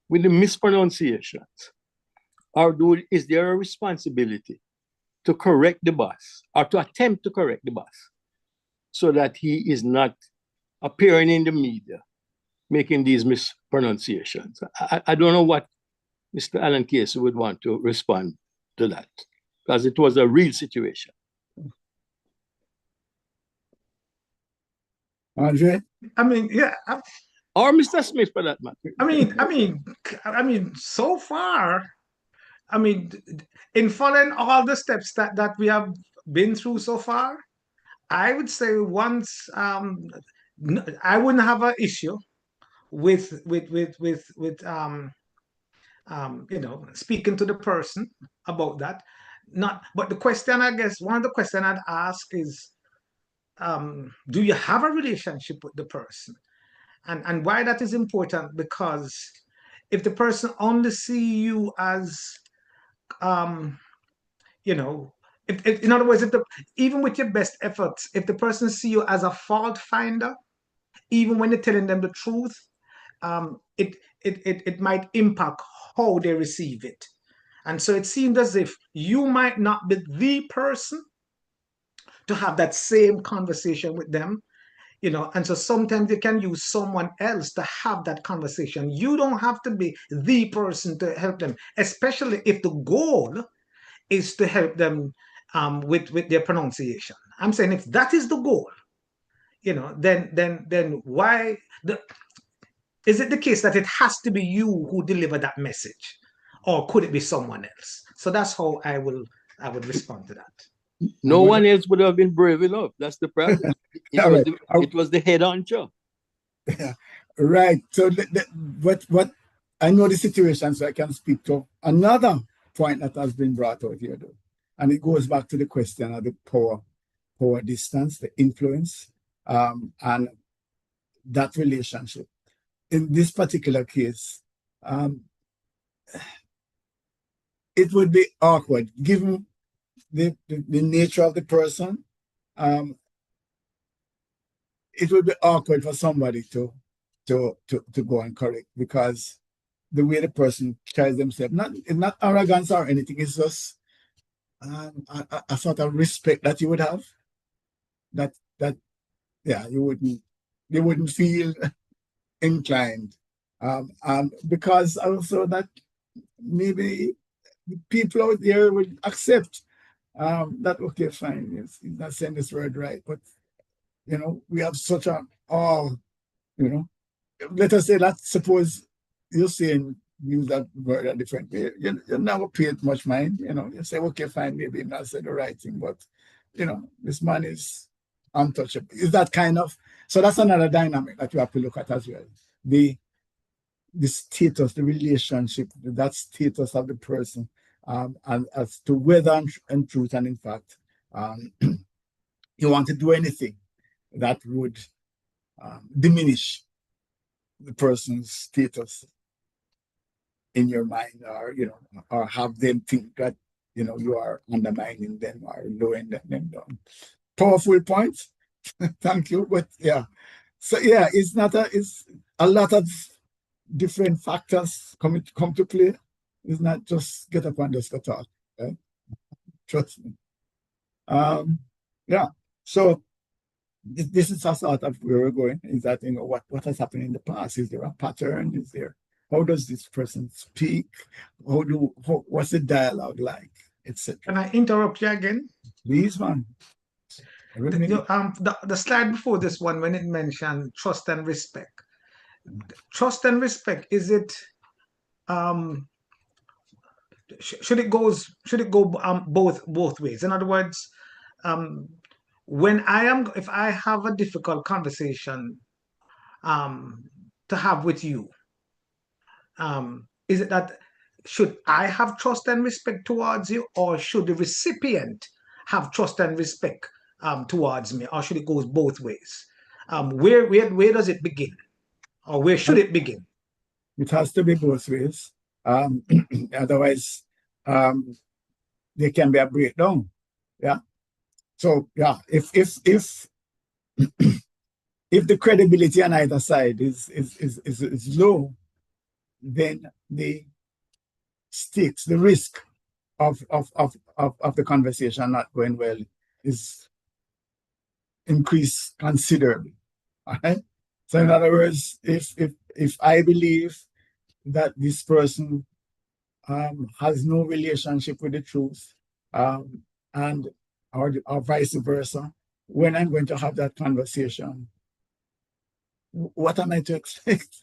with the mispronunciations? Or is there a responsibility to correct the boss or to attempt to correct the boss so that he is not appearing in the media making these mispronunciations? I don't know what Mr. Alan Casey would want to respond to that, because it was a real situation. Andre? I mean, yeah. Or Mr. Smith, for that matter. I mean, so far, in following all the steps that we have been through so far, I would say once I wouldn't have an issue with speaking to the person about that. But the question, I guess, one of the questions I'd ask is, do you have a relationship with the person? And why that is important, because if the person only see you as, in other words, even with your best efforts, if the person see you as a fault finder, even when you're telling them the truth, it might impact how they receive it. And so it seemed as if you might not be the person to have that same conversation with them, and so sometimes you can use someone else to have that conversation. You don't have to be the person to help them, especially if the goal is to help them with their pronunciation. I'm saying if that is the goal, then why is it the case that it has to be you who deliver that message, or could it be someone else? So that's how I would respond to that. No one else would have been brave enough. That's the problem. It was the head honcho. Yeah, right. So what I know the situation, so I can speak to another point that has been brought out here, though, and it goes back to the question of the power distance, the influence, and that relationship. In this particular case, it would be awkward given the nature of the person. It would be awkward for somebody to go and correct, because the way the person carries themselves, not arrogance or anything, it's just a sort of respect that you would have, that you wouldn't feel inclined, because also that maybe people out there would accept that, okay, fine, he's not saying this word right, but we have such a let us say that suppose you're saying use that word a different way. You never pay it much mind, you say, okay, fine, maybe I'm not saying the right thing, but this man is untouchable. Is that kind of so that's another dynamic that you have to look at as well. The status, the relationship, that status of the person, and as to whether in truth and in fact, you want to do anything that would diminish the person's status in your mind, or have them think that you are undermining them or lowering them down. Powerful point. Thank you. But yeah, so yeah, it's a lot of different factors come to play. It's not just get up and just go talk. Right? Trust me. Yeah. So this is a sort of where we're going. Is that what has happened in the past? Is there a pattern? Is there how does this person speak? What's the dialogue like, etc.? Can I interrupt you again? Please, man. The slide before this one, when it mentioned trust and respect. Trust and respect, is it should it go both ways? In other words, if I have a difficult conversation to have with you, is it that should I have trust and respect towards you, or should the recipient have trust and respect towards me, or should it go both ways? Where does it begin, or where should it begin? It has to be both ways. Otherwise, there can be a breakdown. Yeah. So yeah, if if the credibility on either side is low, then the stakes, the risk of the conversation not going well is increased considerably. All right. So in other words, if I believe that this person has no relationship with the truth, and or vice versa, when I'm going to have that conversation, what am I to expect?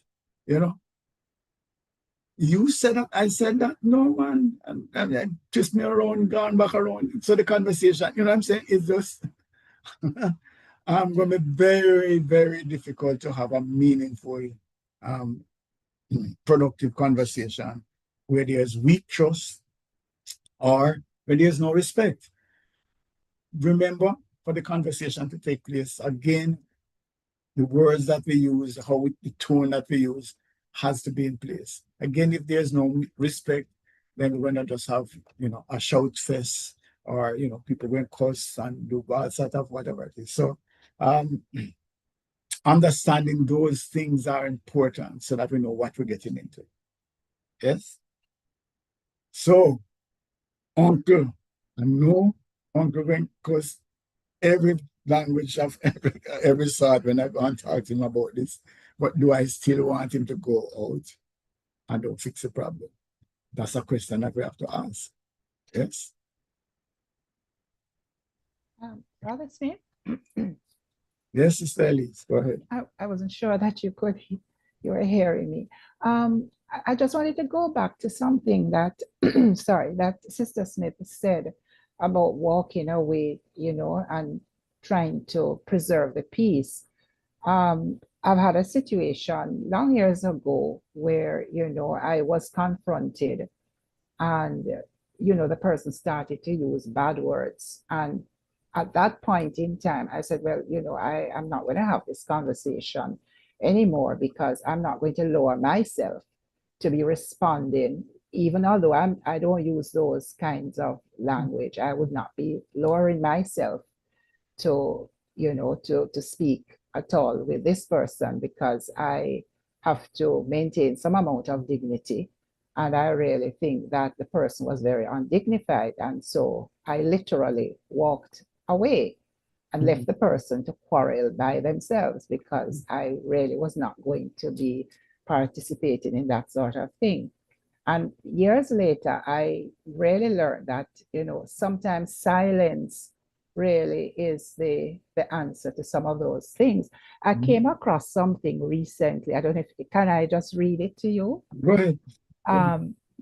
You said that, I said that, no man, and twist me around, gone back around. So the conversation, you know what I'm saying, is just going to be very, very difficult to have a meaningful, productive conversation where there's weak trust or where there's no respect. Remember, for the conversation to take place, again, the words that we use, the tone that we use has to be in place. Again, if there's no respect, then we're going to just have, a shout fest, or, people going to cuss and do bad sort of whatever it is. So, understanding those things are important so that we know what we're getting into. Yes? So, Uncle, I know Uncle going to cuss every language of every sort when I go and talk to him about this. But do I still want him to go out and don't fix the problem? That's a question that we have to ask. Yes? Brother Smith? Yes, Sister Elise, go ahead. I wasn't sure that you were hearing me. I just wanted to go back to something that, that Sister Smith said about walking away, and trying to preserve the peace. I've had a situation long years ago where, I was confronted, and, the person started to use bad words. And at that point in time, I said, well, I'm not going to have this conversation anymore, because I'm not going to lower myself to be responding. Even although I don't use those kinds of language, I would not be lowering myself to speak at all with this person, because I have to maintain some amount of dignity. And I really think that the person was very undignified. And so I literally walked away and left the person to quarrel by themselves, because I really was not going to be participating in that sort of thing. And years later, I really learned that, sometimes silence really is the answer to some of those things. I came across something recently. I don't know if can I just read it to you? Go ahead.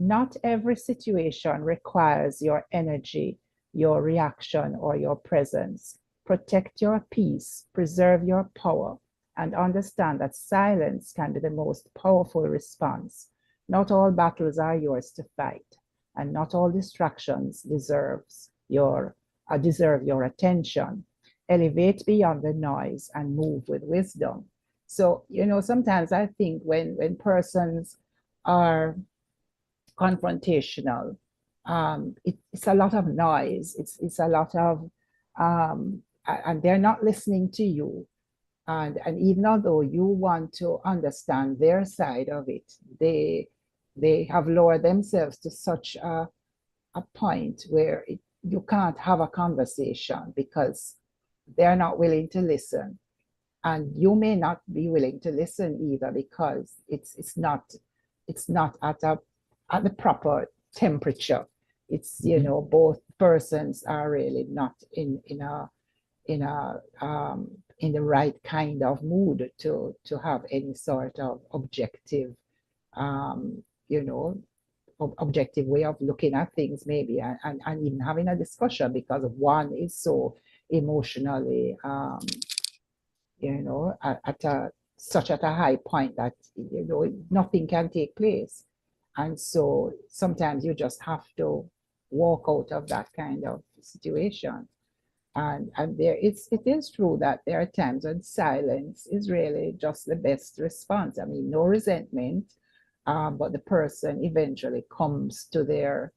Not every situation requires your energy, your reaction, or your presence. Protect your peace, preserve your power, and understand that silence can be the most powerful response. Not all battles are yours to fight, and not all distractions deserve your attention. Elevate beyond the noise and move with wisdom. So, sometimes I think when persons are confrontational, it's a lot of noise. It's a lot of, and they're not listening to you. And even although you want to understand their side of it, they have lowered themselves to such a point where you can't have a conversation because they're not willing to listen. And you may not be willing to listen either because it's not at the proper temperature. It's both persons are really not in the right kind of mood to have any sort of objective objective way of looking at things, maybe, and even having a discussion, because one is so emotionally at a high point that nothing can take place. And so sometimes you just have to walk out of that kind of situation. And it is true that there are times when silence is really just the best response. I mean, no resentment, but the person eventually comes to their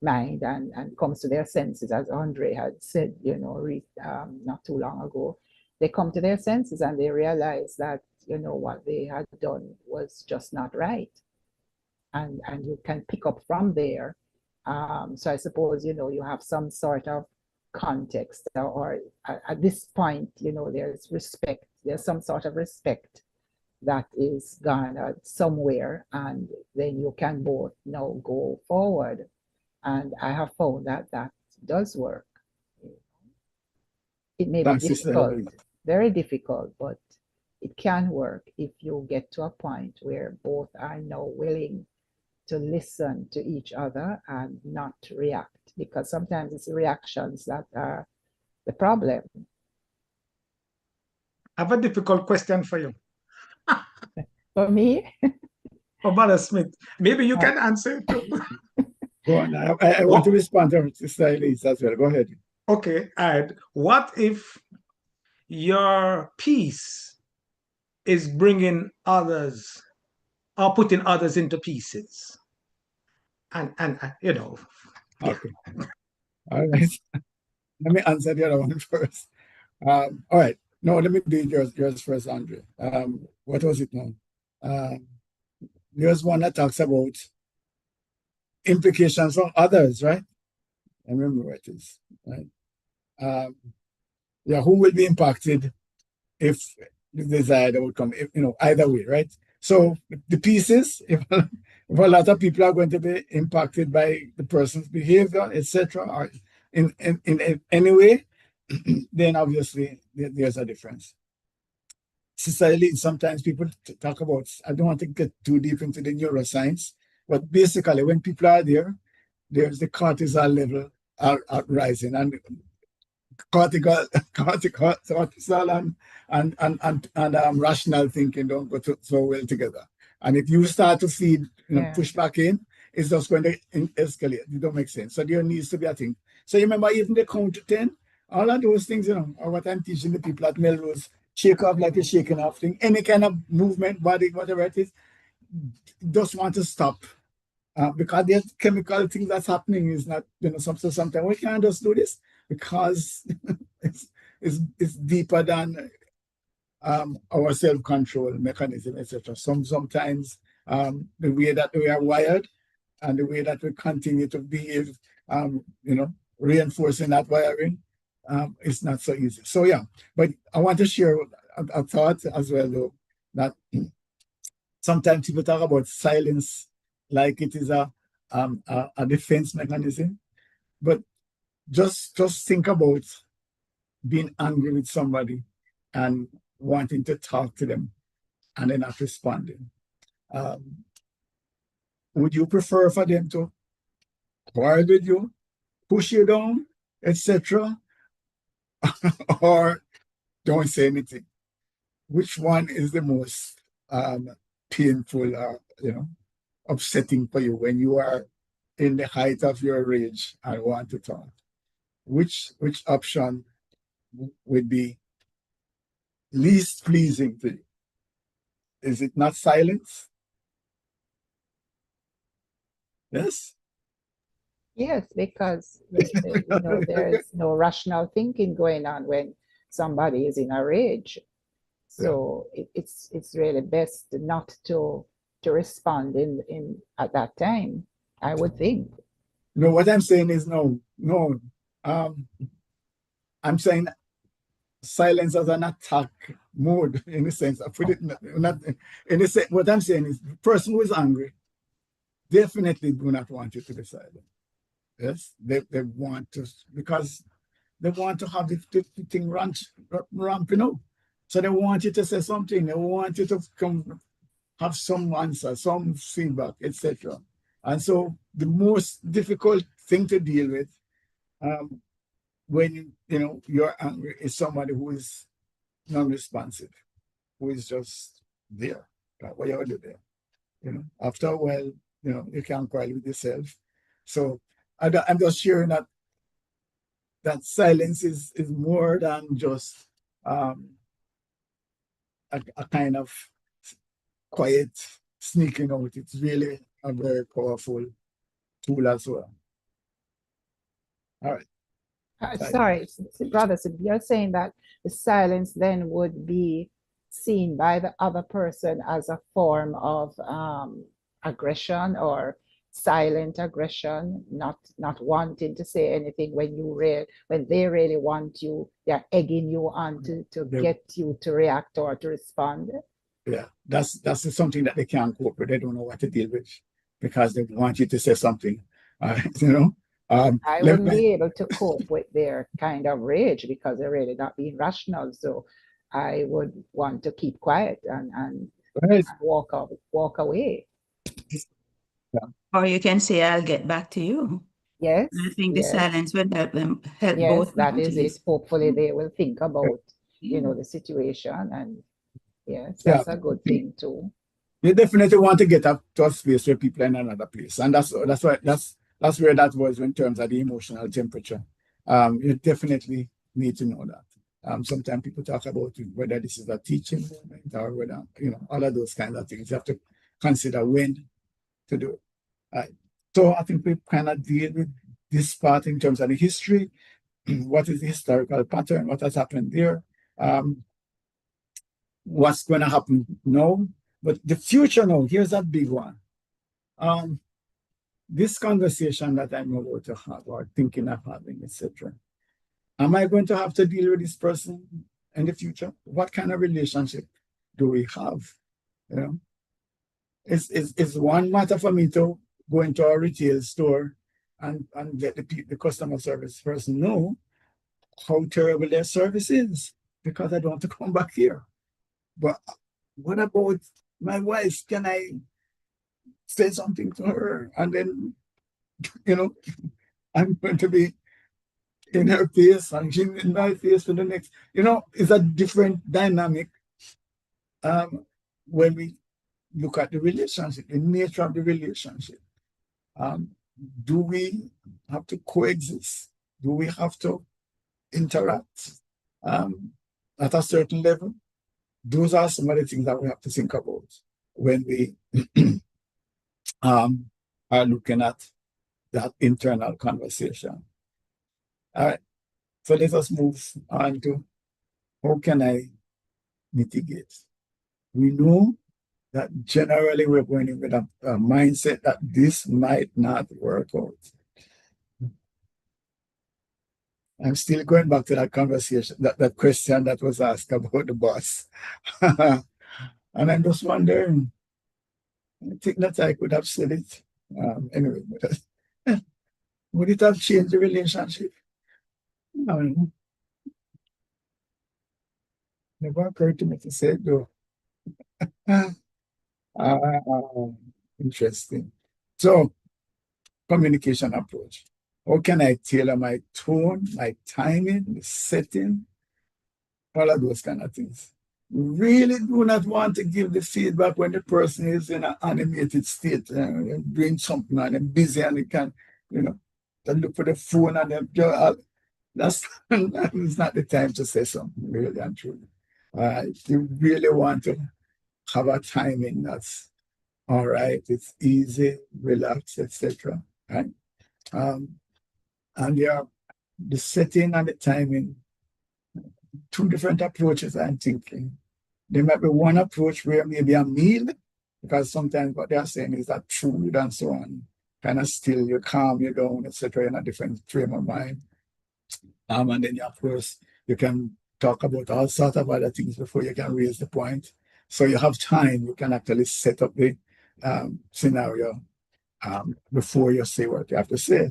mind and comes to their senses, as Andre had said, not too long ago. They come to their senses and they realize that, what they had done was just not right. And you can pick up from there. So I suppose, you have some sort of context, or at this point, there's respect. There's some sort of respect that is garnered somewhere, and then you can both now go forward. And I have found that does work. It may be difficult, very difficult, but it can work if you get to a point where both are now willing to listen to each other and not react, because sometimes it's reactions that are the problem. I have a difficult question for you. For me? For Brother Smith. Maybe you can answer it too. Go on. I want to respond to Sister Elise as well. Go ahead. Okay, and what if your peace is bringing others or putting others into pieces? And Okay. All right. Let me answer the other one first. All right. No, let me do yours first, Andre. What was it now? There's one that talks about implications from others, right? I remember what it is, right? Who will be impacted if the desired outcome, either way, right? So the pieces, if a lot of people are going to be impacted by the person's behavior, etc., or in any way, then obviously there's a difference. Society, sometimes people talk about, I don't want to get too deep into the neuroscience, but basically when people are there, there's the cortisol level are rising, and cortisol and rational thinking don't go so well together. And if you start to feed, push back in, it's just going to escalate. It don't make sense. So there needs to be a thing. So you remember even the count to 10, all of those things, are what I'm teaching the people at Melrose. Shake off like a shaking off thing. Any kind of movement, body, whatever it is, just want to stop. Because there's chemical thing that's happening is not, sometimes we can't just do this because it's deeper than our self-control mechanism, etc. Sometimes the way that we are wired and the way that we continue to behave, reinforcing that wiring, it's not so easy. So yeah, but I want to share a thought as well, though, that sometimes people talk about silence like it is a defense mechanism, but just think about being angry with somebody and wanting to talk to them and they're not responding. Would you prefer for them to quarrel with you, push you down, etc., or don't say anything? Which one is the most painful or upsetting for you when you are in the height of your rage and want to talk? Which option would be least pleasing to you? Is it not silence? Yes. Yes, because there is no rational thinking going on when somebody is in a rage. So it's really best not to respond in at that time, I would think. No, what I'm saying is no. I'm saying silence as an attack mode in a sense. I put it not in a sense. What I'm saying is the person who is angry definitely do not want you to be silent. Yes, they want to, because they want to have the thing ramping up. So they want you to say something. They want you to come have some answer, some feedback, etc. And so the most difficult thing to deal with when you're angry is somebody who is non-responsive, who is just there. What you do there? After a while, you can't quarrel with yourself. So I'm just sharing that silence is more than just a kind of quiet sneaking out. It's really a very powerful tool as well. All right. Sorry, brother, so you're saying that the silence then would be seen by the other person as a form of aggression or silent aggression, not wanting to say anything when they really want you, they're egging you on to get you to react or to respond. Yeah, that's something that they can't cope with. They don't know what to deal with because they want you to say something. I wouldn't be able to cope with their kind of rage because they're really not being rational. So I would want to keep quiet and walk away. Yeah. Or you can say, I'll get back to you. Yes. I think the silence will help them help Yes, both that parties. is it. Hopefully they will think about, the situation, and yes, that's a good thing too. You definitely want to get up to a space where people are in another place. And that's where that was in terms of the emotional temperature. You definitely need to know that. Sometimes people talk about whether this is a teaching moment or whether, all of those kinds of things. You have to consider when to do it. So I think we kind of deal with this part in terms of the history. What is the historical pattern? What has happened there? What's going to happen now? But the future now, here's a big one. This conversation that I'm about to have or thinking of having, etc. Am I going to have to deal with this person in the future? What kind of relationship do we have? It's one matter for me to go into a retail store and let the customer service person know how terrible their service is because I don't want to come back here. But what about my wife? Can I say something to her and then, I'm going to be in her face and she's in my face for the next, it's a different dynamic when we look at the relationship, the nature of the relationship. Do we have to coexist? Do we have to interact at a certain level? Those are some of the things that we have to think about when we are looking at that internal conversation. All right, so let us move on to how can I mitigate? We know that generally we're going in with a mindset that this might not work out. I'm still going back to that conversation, that question that was asked about the boss. And I'm just wondering, I think that I could have said it. Anyway, would it have changed the relationship? Never occurred to me to say it though. Interesting. So, communication approach. How can I tailor my tone, my timing, the setting, all of those kind of things? Really do not want to give the feedback when the person is in an animated state, doing something and they're busy and they can, they look for the phone and that's that is not the time to say something, really and truly. You really want to have a timing that's all right, it's easy, relaxed, etc. Right? And the setting and the timing, two different approaches I'm thinking. There might be one approach where maybe a meal, because sometimes what they're saying is that food and so on kind of still you calm you down, etc. in a different frame of mind. And then of course you can talk about all sorts of other things before you can raise the point. So you have time, you can actually set up the scenario before you say what you have to say.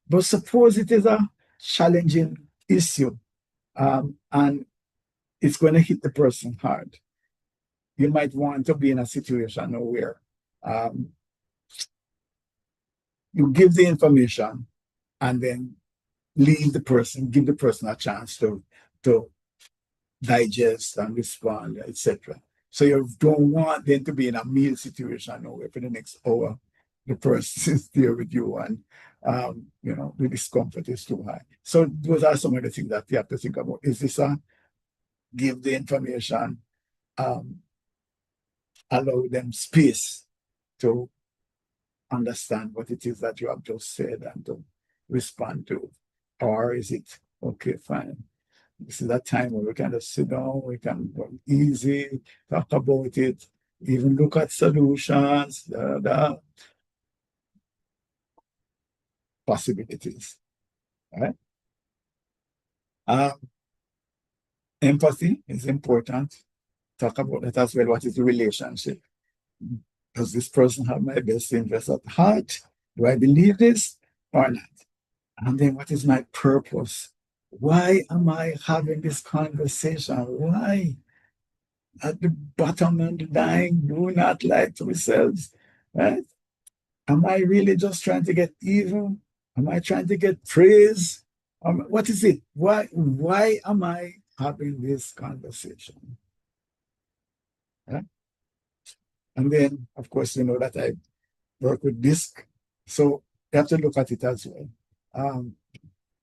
But suppose it is a challenging issue and it's going to hit the person hard. You might want to be in a situation where you give the information and then leave the person, give the person a chance to digest and respond, etc. So you don't want them to be in a meal situation where for the next hour the person is there with you and the discomfort is too high. So those are some of the things that you have to think about. Is this a give the information, allow them space to understand what it is that you have just said and to respond to? Or is it, okay, fine, this is that time where we can just sit down, we can go easy, talk about it, even look at solutions, the possibilities, right? Empathy is important. Talk about that as well. What is the relationship? Does this person have my best interest at heart? Do I believe this or not? And then what is my purpose? Why am I having this conversation? Why? At the bottom of the line, do not lie to ourselves, right? Am I really just trying to get even? Am I trying to get praise? What is it? Why am I having this conversation? Yeah? And then, of course, you know that I work with DISC. So you have to look at it as well.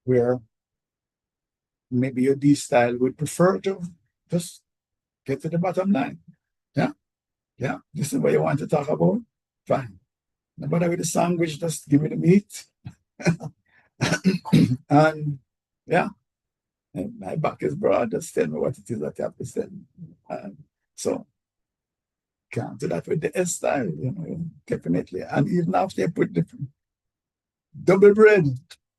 Where maybe your D style would prefer to just get to the bottom line. Yeah. Yeah. This is what you want to talk about. Fine. No matter with the sandwich, just give me the meat. And yeah, and my back is broad. Just tell me what it is that you have to say. So can't do that with the S style, definitely. And even after you put the double bread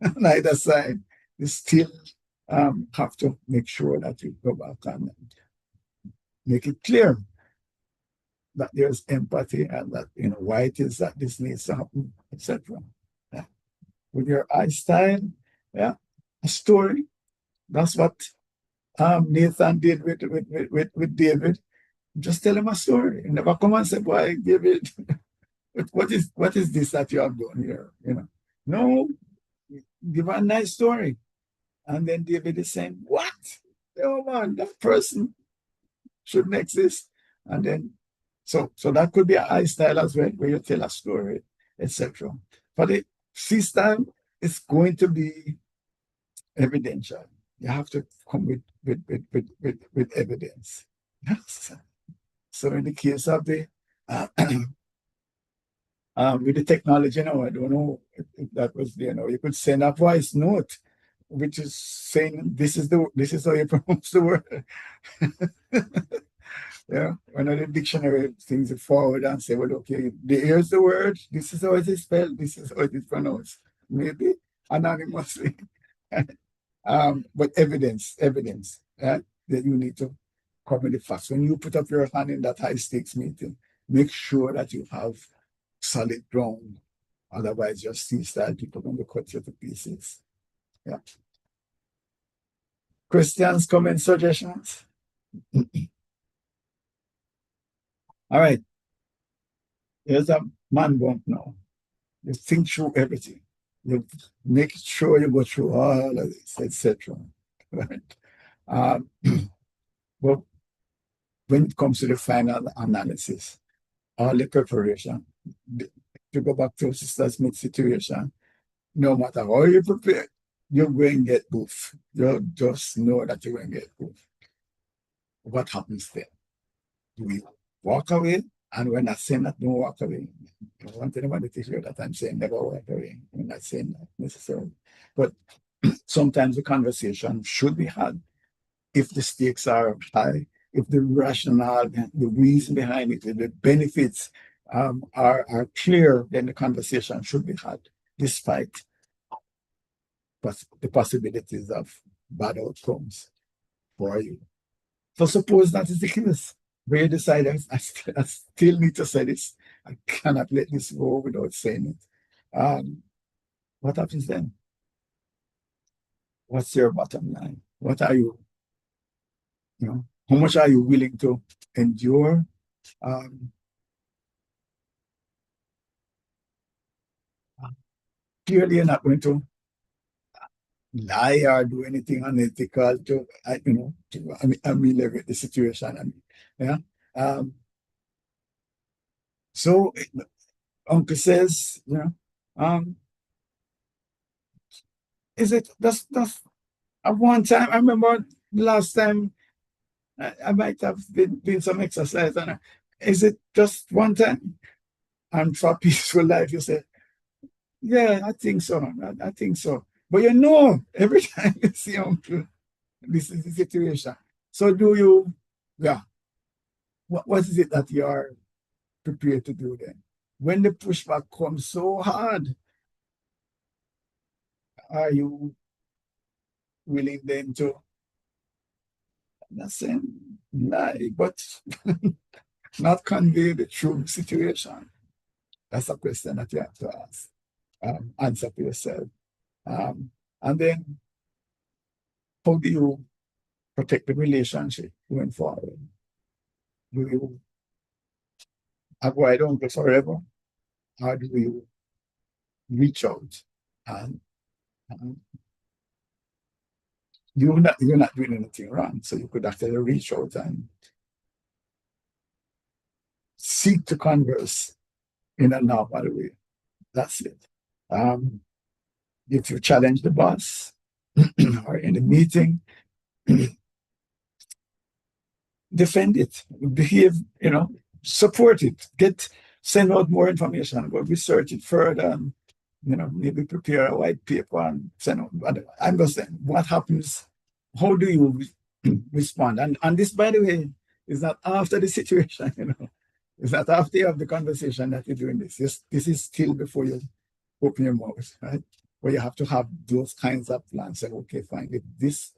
on either side, you still have to make sure that you go back and make it clear that there's empathy and that why it is that this needs to happen, etc. Yeah. With your I style, yeah, a story. That's what Nathan did with David. Just tell him a story. You never come and say, "Boy, David, what is this that you have done here?" No, give a nice story. And then David is saying, "What? Oh man, that person shouldn't exist." And then, so that could be an I style as well, where you tell a story, etc. For the C style, it's going to be evidential. You have to come with evidence. Yes. So in the case of the with the technology now, I don't know if that was there. You could send a voice note, which is saying this is how you pronounce the word. Yeah, one of the dictionary things you forward and say, well, okay, here's the word, this is how it is spelled, this is how it is pronounced. Maybe anonymously. But evidence that you need to come with the facts. When you put up your hand in that high stakes meeting, make sure that you have solid ground. Otherwise, your C-style people are going to cut you to pieces. Yeah. Questions, comments, suggestions? All right, here's a man bump now. You think through everything. You make sure you go through all of this, etc. Right? Um, but when it comes to the final analysis, all the preparation, to go back to Sister Smith's situation, no matter how you prepare, you're going to get boof. You just know that you're going to get boof. What happens then? Do we walk away? And we're not saying that don't walk away. I don't want anybody to hear that I'm saying never walk away. I'm not saying that necessarily. But sometimes the conversation should be had if the stakes are high, if the rationale, the reason behind it, if the benefits are clear, then the conversation should be had, despite the possibilities of bad outcomes for you. So suppose that is the case, where you decide I still need to say this. I cannot let this go without saying it. What happens then? What's your bottom line? What are you, how much are you willing to endure? Clearly, you're not going to lie or do anything unethical to, to ameliorate the situation. Yeah. So Uncle says, is it that's at one time? I remember last time I might have been doing some exercise, and is it just one time? And for peaceful life, you say, yeah, I think so. I think so. But every time you see Uncle, this is the situation. So do you, yeah, what is it that you are prepared to do then? When the pushback comes so hard, are you willing then to, I'm not saying lie, but not convey the true situation? That's a question that you have to ask, answer for yourself. And then, how do you protect the relationship going forward? Do you avoid Uncle forever? Or do you reach out and you're not doing anything wrong? So you could actually reach out and seek to converse in a normal way. That's it. If you challenge the boss or in the meeting, defend it, behave, support it, send out more information, go research it further, and, maybe prepare a white paper and send out. But I'm just saying, what happens? How do you respond? And this, by the way, is not after the situation, It's not after you have the conversation that you're doing this. This is still before you open your mouth, right? Where you have to have those kinds of plans. Say, okay, fine. If this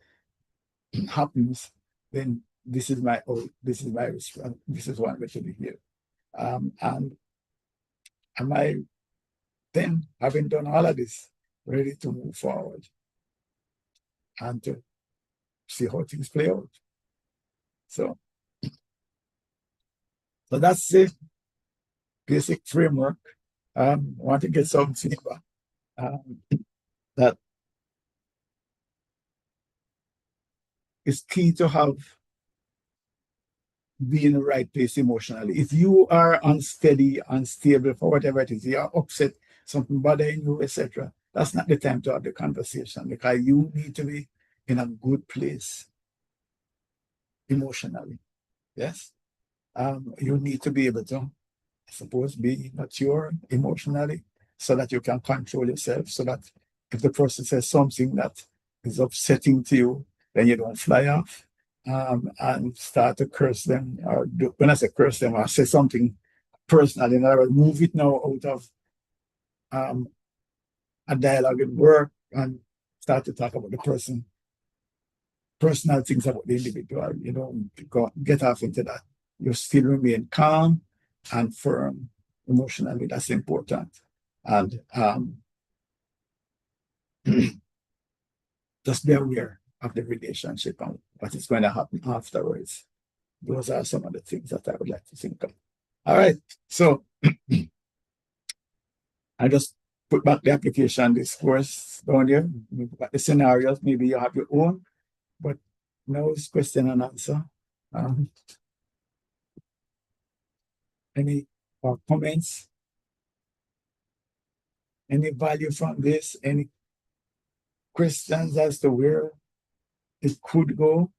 happens, then this is my response. This is what I'm going to be here. And am I then, having done all of this, ready to move forward and to see how things play out? So that's the basic framework. I want to get some feedback that it's key to be in the right place emotionally. If you are unsteady, unstable for whatever it is, you are upset, something bothering you, etc., that's not the time to have the conversation, because you need to be in a good place emotionally. Yes. You need to be able to, I suppose, be mature emotionally so that you can control yourself, so that if the person says something that is upsetting to you, then you don't fly off and start to curse them. Or when I say curse them, I say something personal. In other words, move it now out of a dialogue at work and start to talk about the person, personal things about the individual. You don't get off into that. You still remain calm and firm emotionally. That's important. And just be aware of the relationship and what is going to happen afterwards. Those are some of the things that I would like to think of. All right. So I just put back the application, this course down there. We've got the scenarios. Maybe you have your own, but now it's question and answer. Um, any comments? Any value from this? Any questions as to where it could go?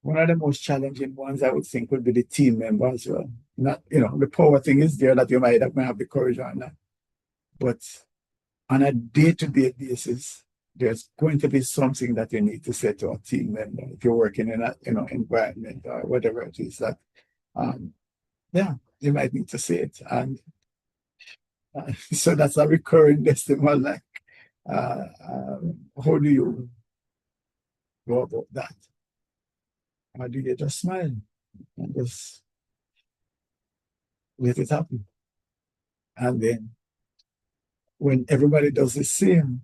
One of the most challenging ones I would think would be the team member as well. Not, the power thing is there that you might have the courage on that. But on a day-to-day basis, there's going to be something that you need to say to a team member if you're working in a environment or whatever it is that you might need to say it. And so that's a recurring decimal, like how do you go about that? Or do you just smile and just let it happen? And then when everybody does the same,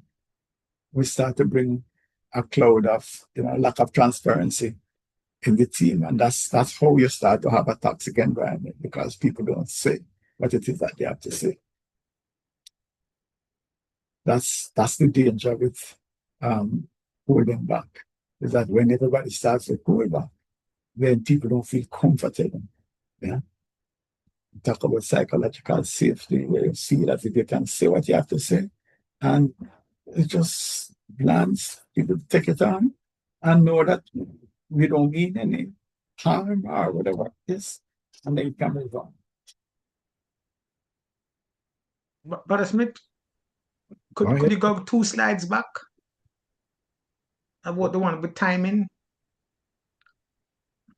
we start to bring a cloud of lack of transparency in the team. And that's how you start to have a toxic environment, because people don't say what it is that they have to say. That's the danger with holding back, is that when everybody starts to hold back, then people don't feel comfortable. Yeah. Talk about psychological safety, where you see that if you can say what you have to say, and it just lands, people take it on and know that we don't mean any harm or whatever it is, and then you can move on. Brother Smith, could you go 2 slides back about the one with timing?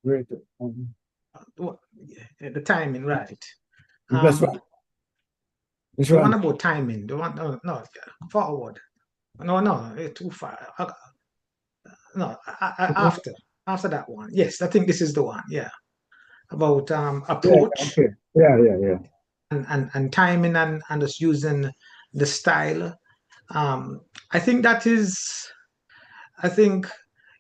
Great. The timing, right? That's right. The one about timing. The one, no, forward. No, it's too far. No, after that one. Yes, I think this is the one. Yeah, about approach. Yeah. And timing and just using the style. I think that is. I think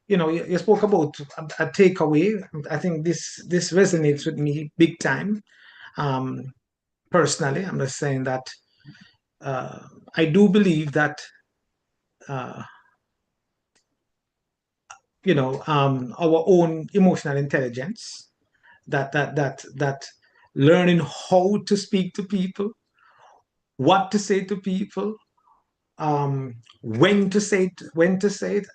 you spoke about a takeaway. I think this resonates with me big time. Personally, I'm just saying that I do believe that our own emotional intelligence, that learning how to speak to people, what to say to people, when to say it,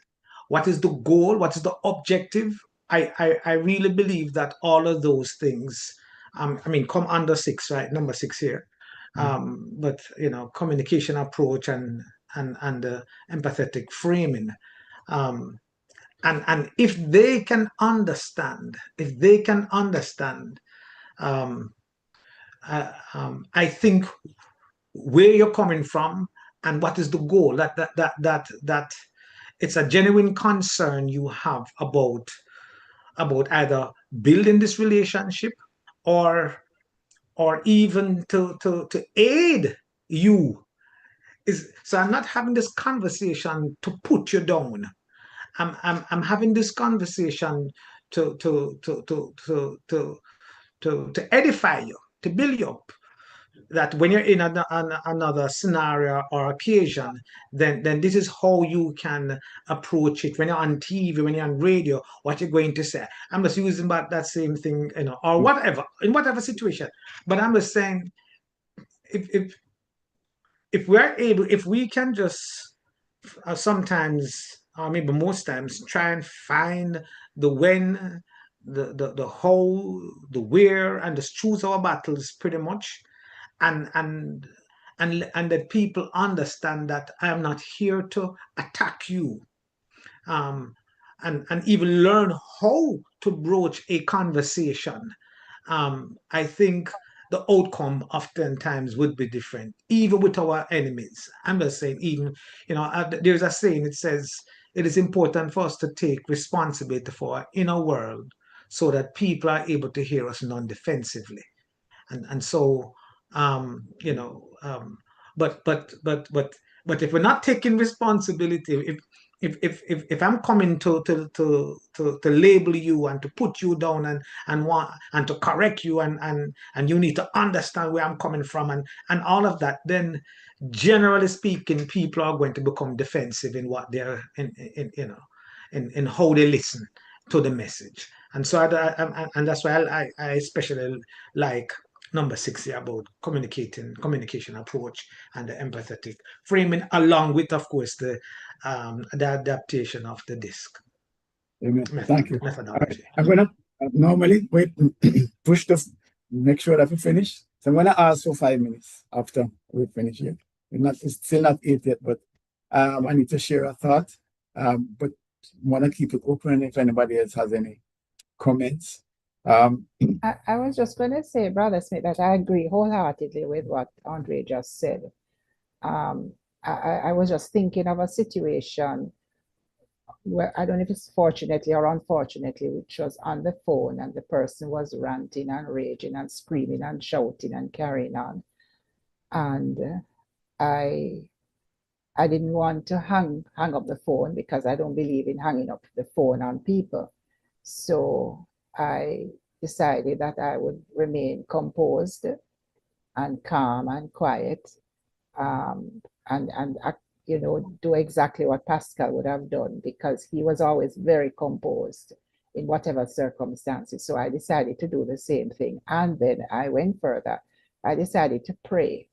what is the goal, what is the objective. I really believe that all of those things, come under 6, right? Number 6 here. But communication approach and empathetic framing. And if they can understand, I think where you're coming from and what is the goal, that it's a genuine concern you have about either building this relationship or even to aid you. So I'm not having this conversation to put you down. I'm having this conversation to edify you, to build you up. That when you're in another scenario or occasion, then this is how you can approach it. When you're on TV, when you're on radio, what you're going to say. I'm just using that same thing, or whatever, in whatever situation. But I'm just saying, if we're able, if we can just sometimes, or maybe most times, try and find the when, the how, the where, and just choose our battles pretty much, and that people understand that I am not here to attack you, and even learn how to broach a conversation. I think the outcome oftentimes would be different, even with our enemies. I'm just saying, even, there's a saying, it says, it is important for us to take responsibility for our inner world so that people are able to hear us non-defensively. And so, but if we're not taking responsibility, if I'm coming to label you and to put you down and to correct you and you need to understand where I'm coming from and all of that, then generally speaking, people are going to become defensive in what they're in you know in how they listen to the message. And so and that's why I especially like number 6 here about communication approach and the empathetic framing, along with, of course, the adaptation of the disc Amen. Thank you. All right. methodology. I'm gonna normally wait, push the, make sure that we finish. So I'm gonna ask for 5 minutes after we finish here. It's still not 8 yet, but I need to share a thought. But want to keep it open if anybody else has any comments. I was just going to say, Brother Smith, that I agree wholeheartedly with what Andre just said. I was just thinking of a situation where I don't know if it's fortunately or unfortunately, which was on the phone and the person was ranting and raging and screaming and shouting and carrying on. And I didn't want to hang up the phone because I don't believe in hanging up the phone on people. So I decided that I would remain composed and calm and quiet, and do exactly what Pascal would have done, because he was always very composed in whatever circumstances. So I decided to do the same thing. And then I went further. I decided to pray.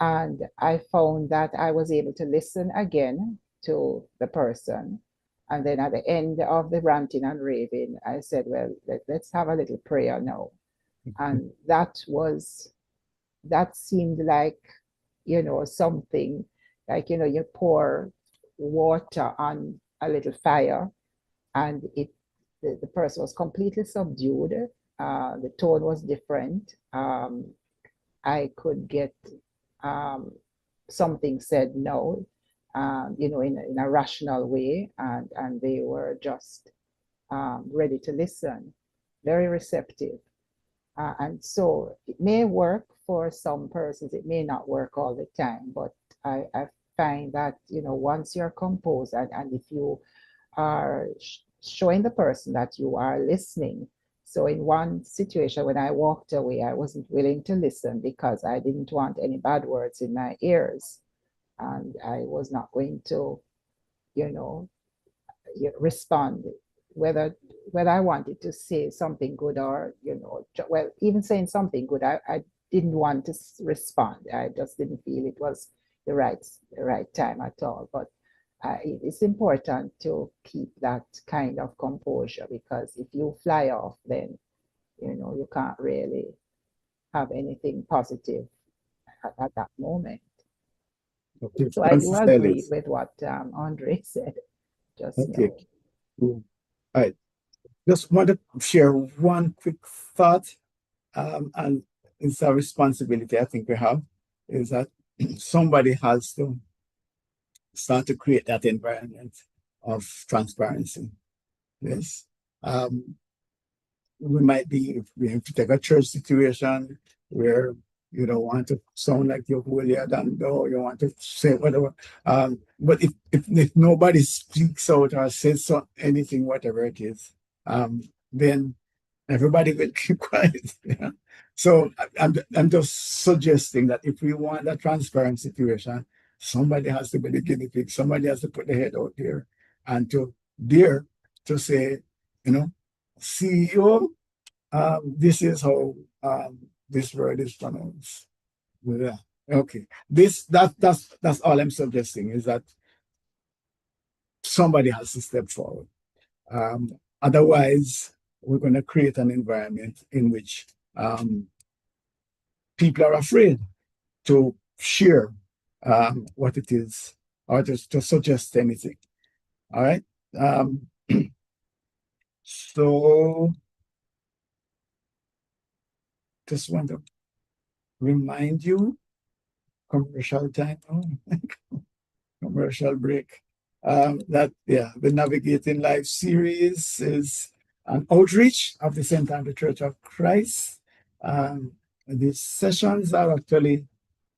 And I found that I was able to listen again to the person. And then at the end of the ranting and raving, I said, well, let's have a little prayer now. And that seemed like, something like, you pour water on a little fire, and the person was completely subdued. The tone was different. I could get something said now, in a rational way, and they were just ready to listen, very receptive. And so it may work for some persons, it may not work all the time, but I find that, once you're composed and if you are showing the person that you are listening. So in one situation, when I walked away, I wasn't willing to listen because I didn't want any bad words in my ears. And I was not going to, respond, whether I wanted to say something good or, well, even saying something good, I didn't want to respond. I just didn't feel it was the right time at all. But it's important to keep that kind of composure, because if you fly off, then you can't really have anything positive at that moment. Okay. So I do agree with what Andre said just now. Okay. All right. Just want to share one quick thought, and it's a responsibility I think we have, is that somebody has to start to create that environment of transparency. Yes. We might be, if we have to take a church situation where you don't want to sound like you're holier than thou, you want to say whatever. But if nobody speaks out or says anything, whatever it is, then everybody will keep quiet. Yeah? So I'm just suggesting that if we want a transparent situation, somebody has to be the guinea pig. Somebody has to put their head out there and to dare to say, CEO, this is how this word is pronounced. Yeah. Okay. That's all I'm suggesting, is that somebody has to step forward. Otherwise, we're going to create an environment in which people are afraid to share what it is, or to suggest anything. All right. So just want to remind you, commercial time, commercial break, that the Navigating Life series is an outreach of the St. Andrew Church of Christ. These sessions are actually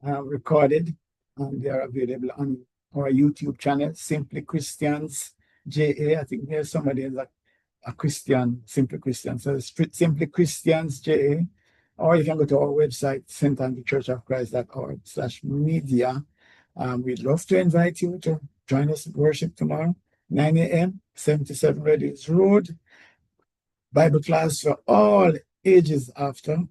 recorded, and they are available on our YouTube channel, Simply Christians JA. I think there's somebody like a Christian, Simply Christian. So it's Simply Christians JA. Or you can go to our website, st.andrewchurchofchrist.org/media. We'd love to invite you to join us at worship tomorrow, 9 a.m., 77 Redlands Road. Bible class for all ages after.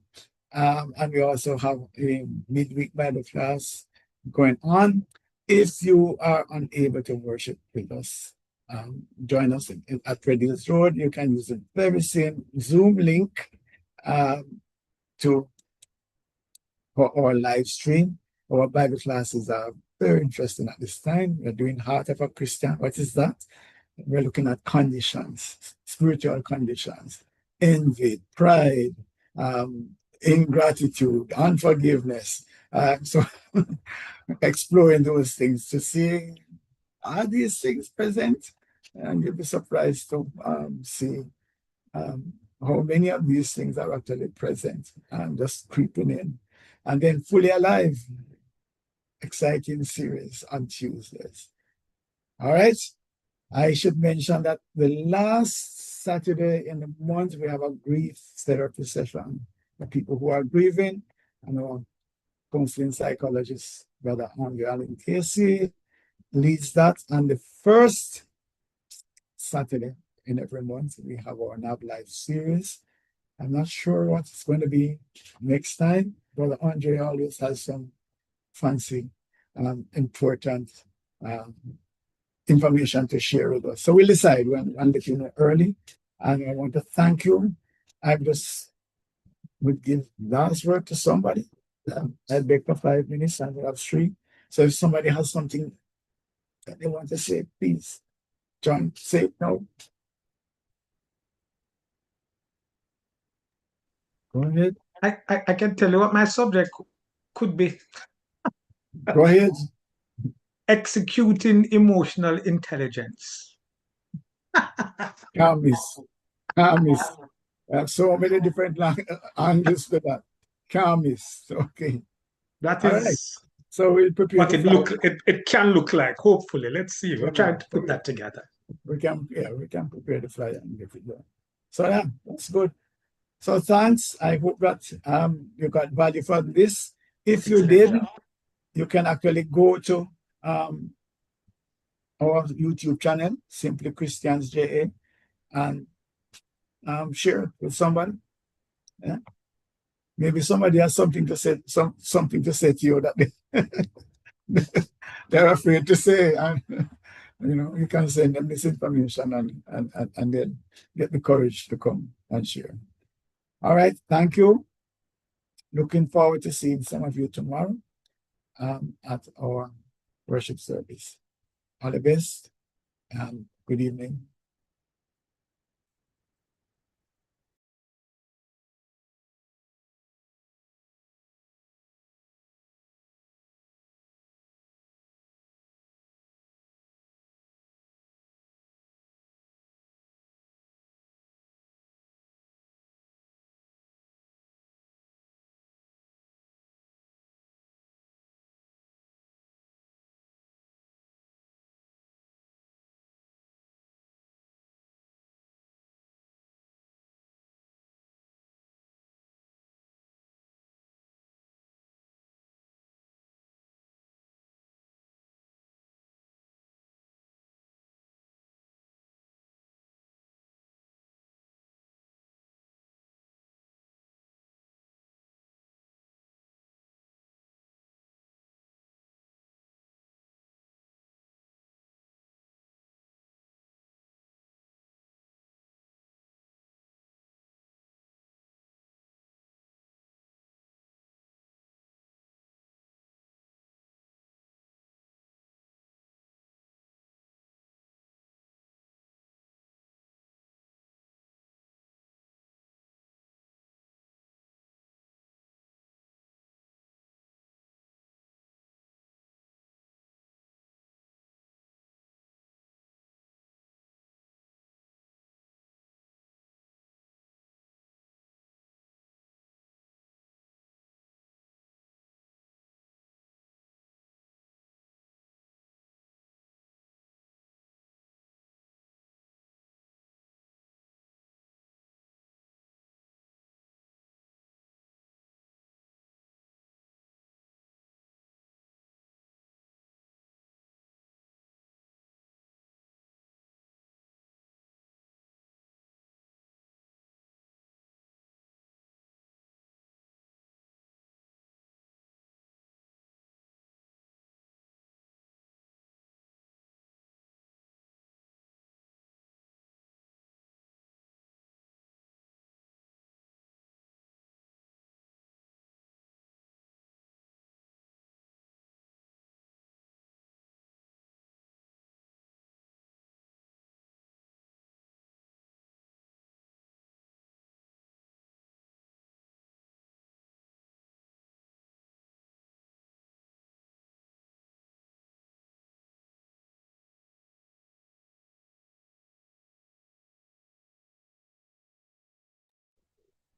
And we also have a midweek Bible class going on. If you are unable to worship with us, join us at Redlands Road. You can use the very same Zoom link for our live stream. Our Bible classes are very interesting at this time. We're doing Heart of a Christian. What is that? We're looking at conditions, spiritual conditions, envy, pride, ingratitude, unforgiveness. So exploring those things to see, are these things present? And you'll be surprised to see how many of these things are actually present and just creeping in. And then Fully Alive, exciting series on Tuesdays. All right. I should mention that the last Saturday in the month, we have a grief therapy session for people who are grieving. And our counseling psychologist, Brother Andrew Allen Casey, leads that. And the first Saturday in every month, we have our NAB Life series. I'm not sure what it's going to be next time. Brother Andre always has some fancy, important information to share with us. So we'll decide when I'm looking early. And I want to thank you. I just would give last word to somebody. I'll beg for 5 minutes and we have 3. So if somebody has something that they want to say, please, John, say it now. Go ahead. I can tell you what my subject could be. Go ahead. Executing emotional intelligence. Calmness. Calmness. I have so many different angles to that. Calmness. Okay. That All right. is So we'll prepare what the it flyer. it can look like. Hopefully, let's see. We're trying to put that together. We can prepare the flyer and get it done. So yeah, that's good. So thanks. I hope that you got value from this. If you did, you can actually go to our YouTube channel, Simply Christians JA, and share it with somebody. Yeah. Maybe somebody has something to say, something to say to you that they're afraid to say, and you can send them this information and then get the courage to come and share. All right, thank you. Looking forward to seeing some of you tomorrow at our worship service. All the best and good evening.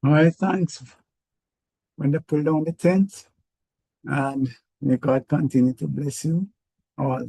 All right, thanks. When they pull down the tent, and may God continue to bless you all.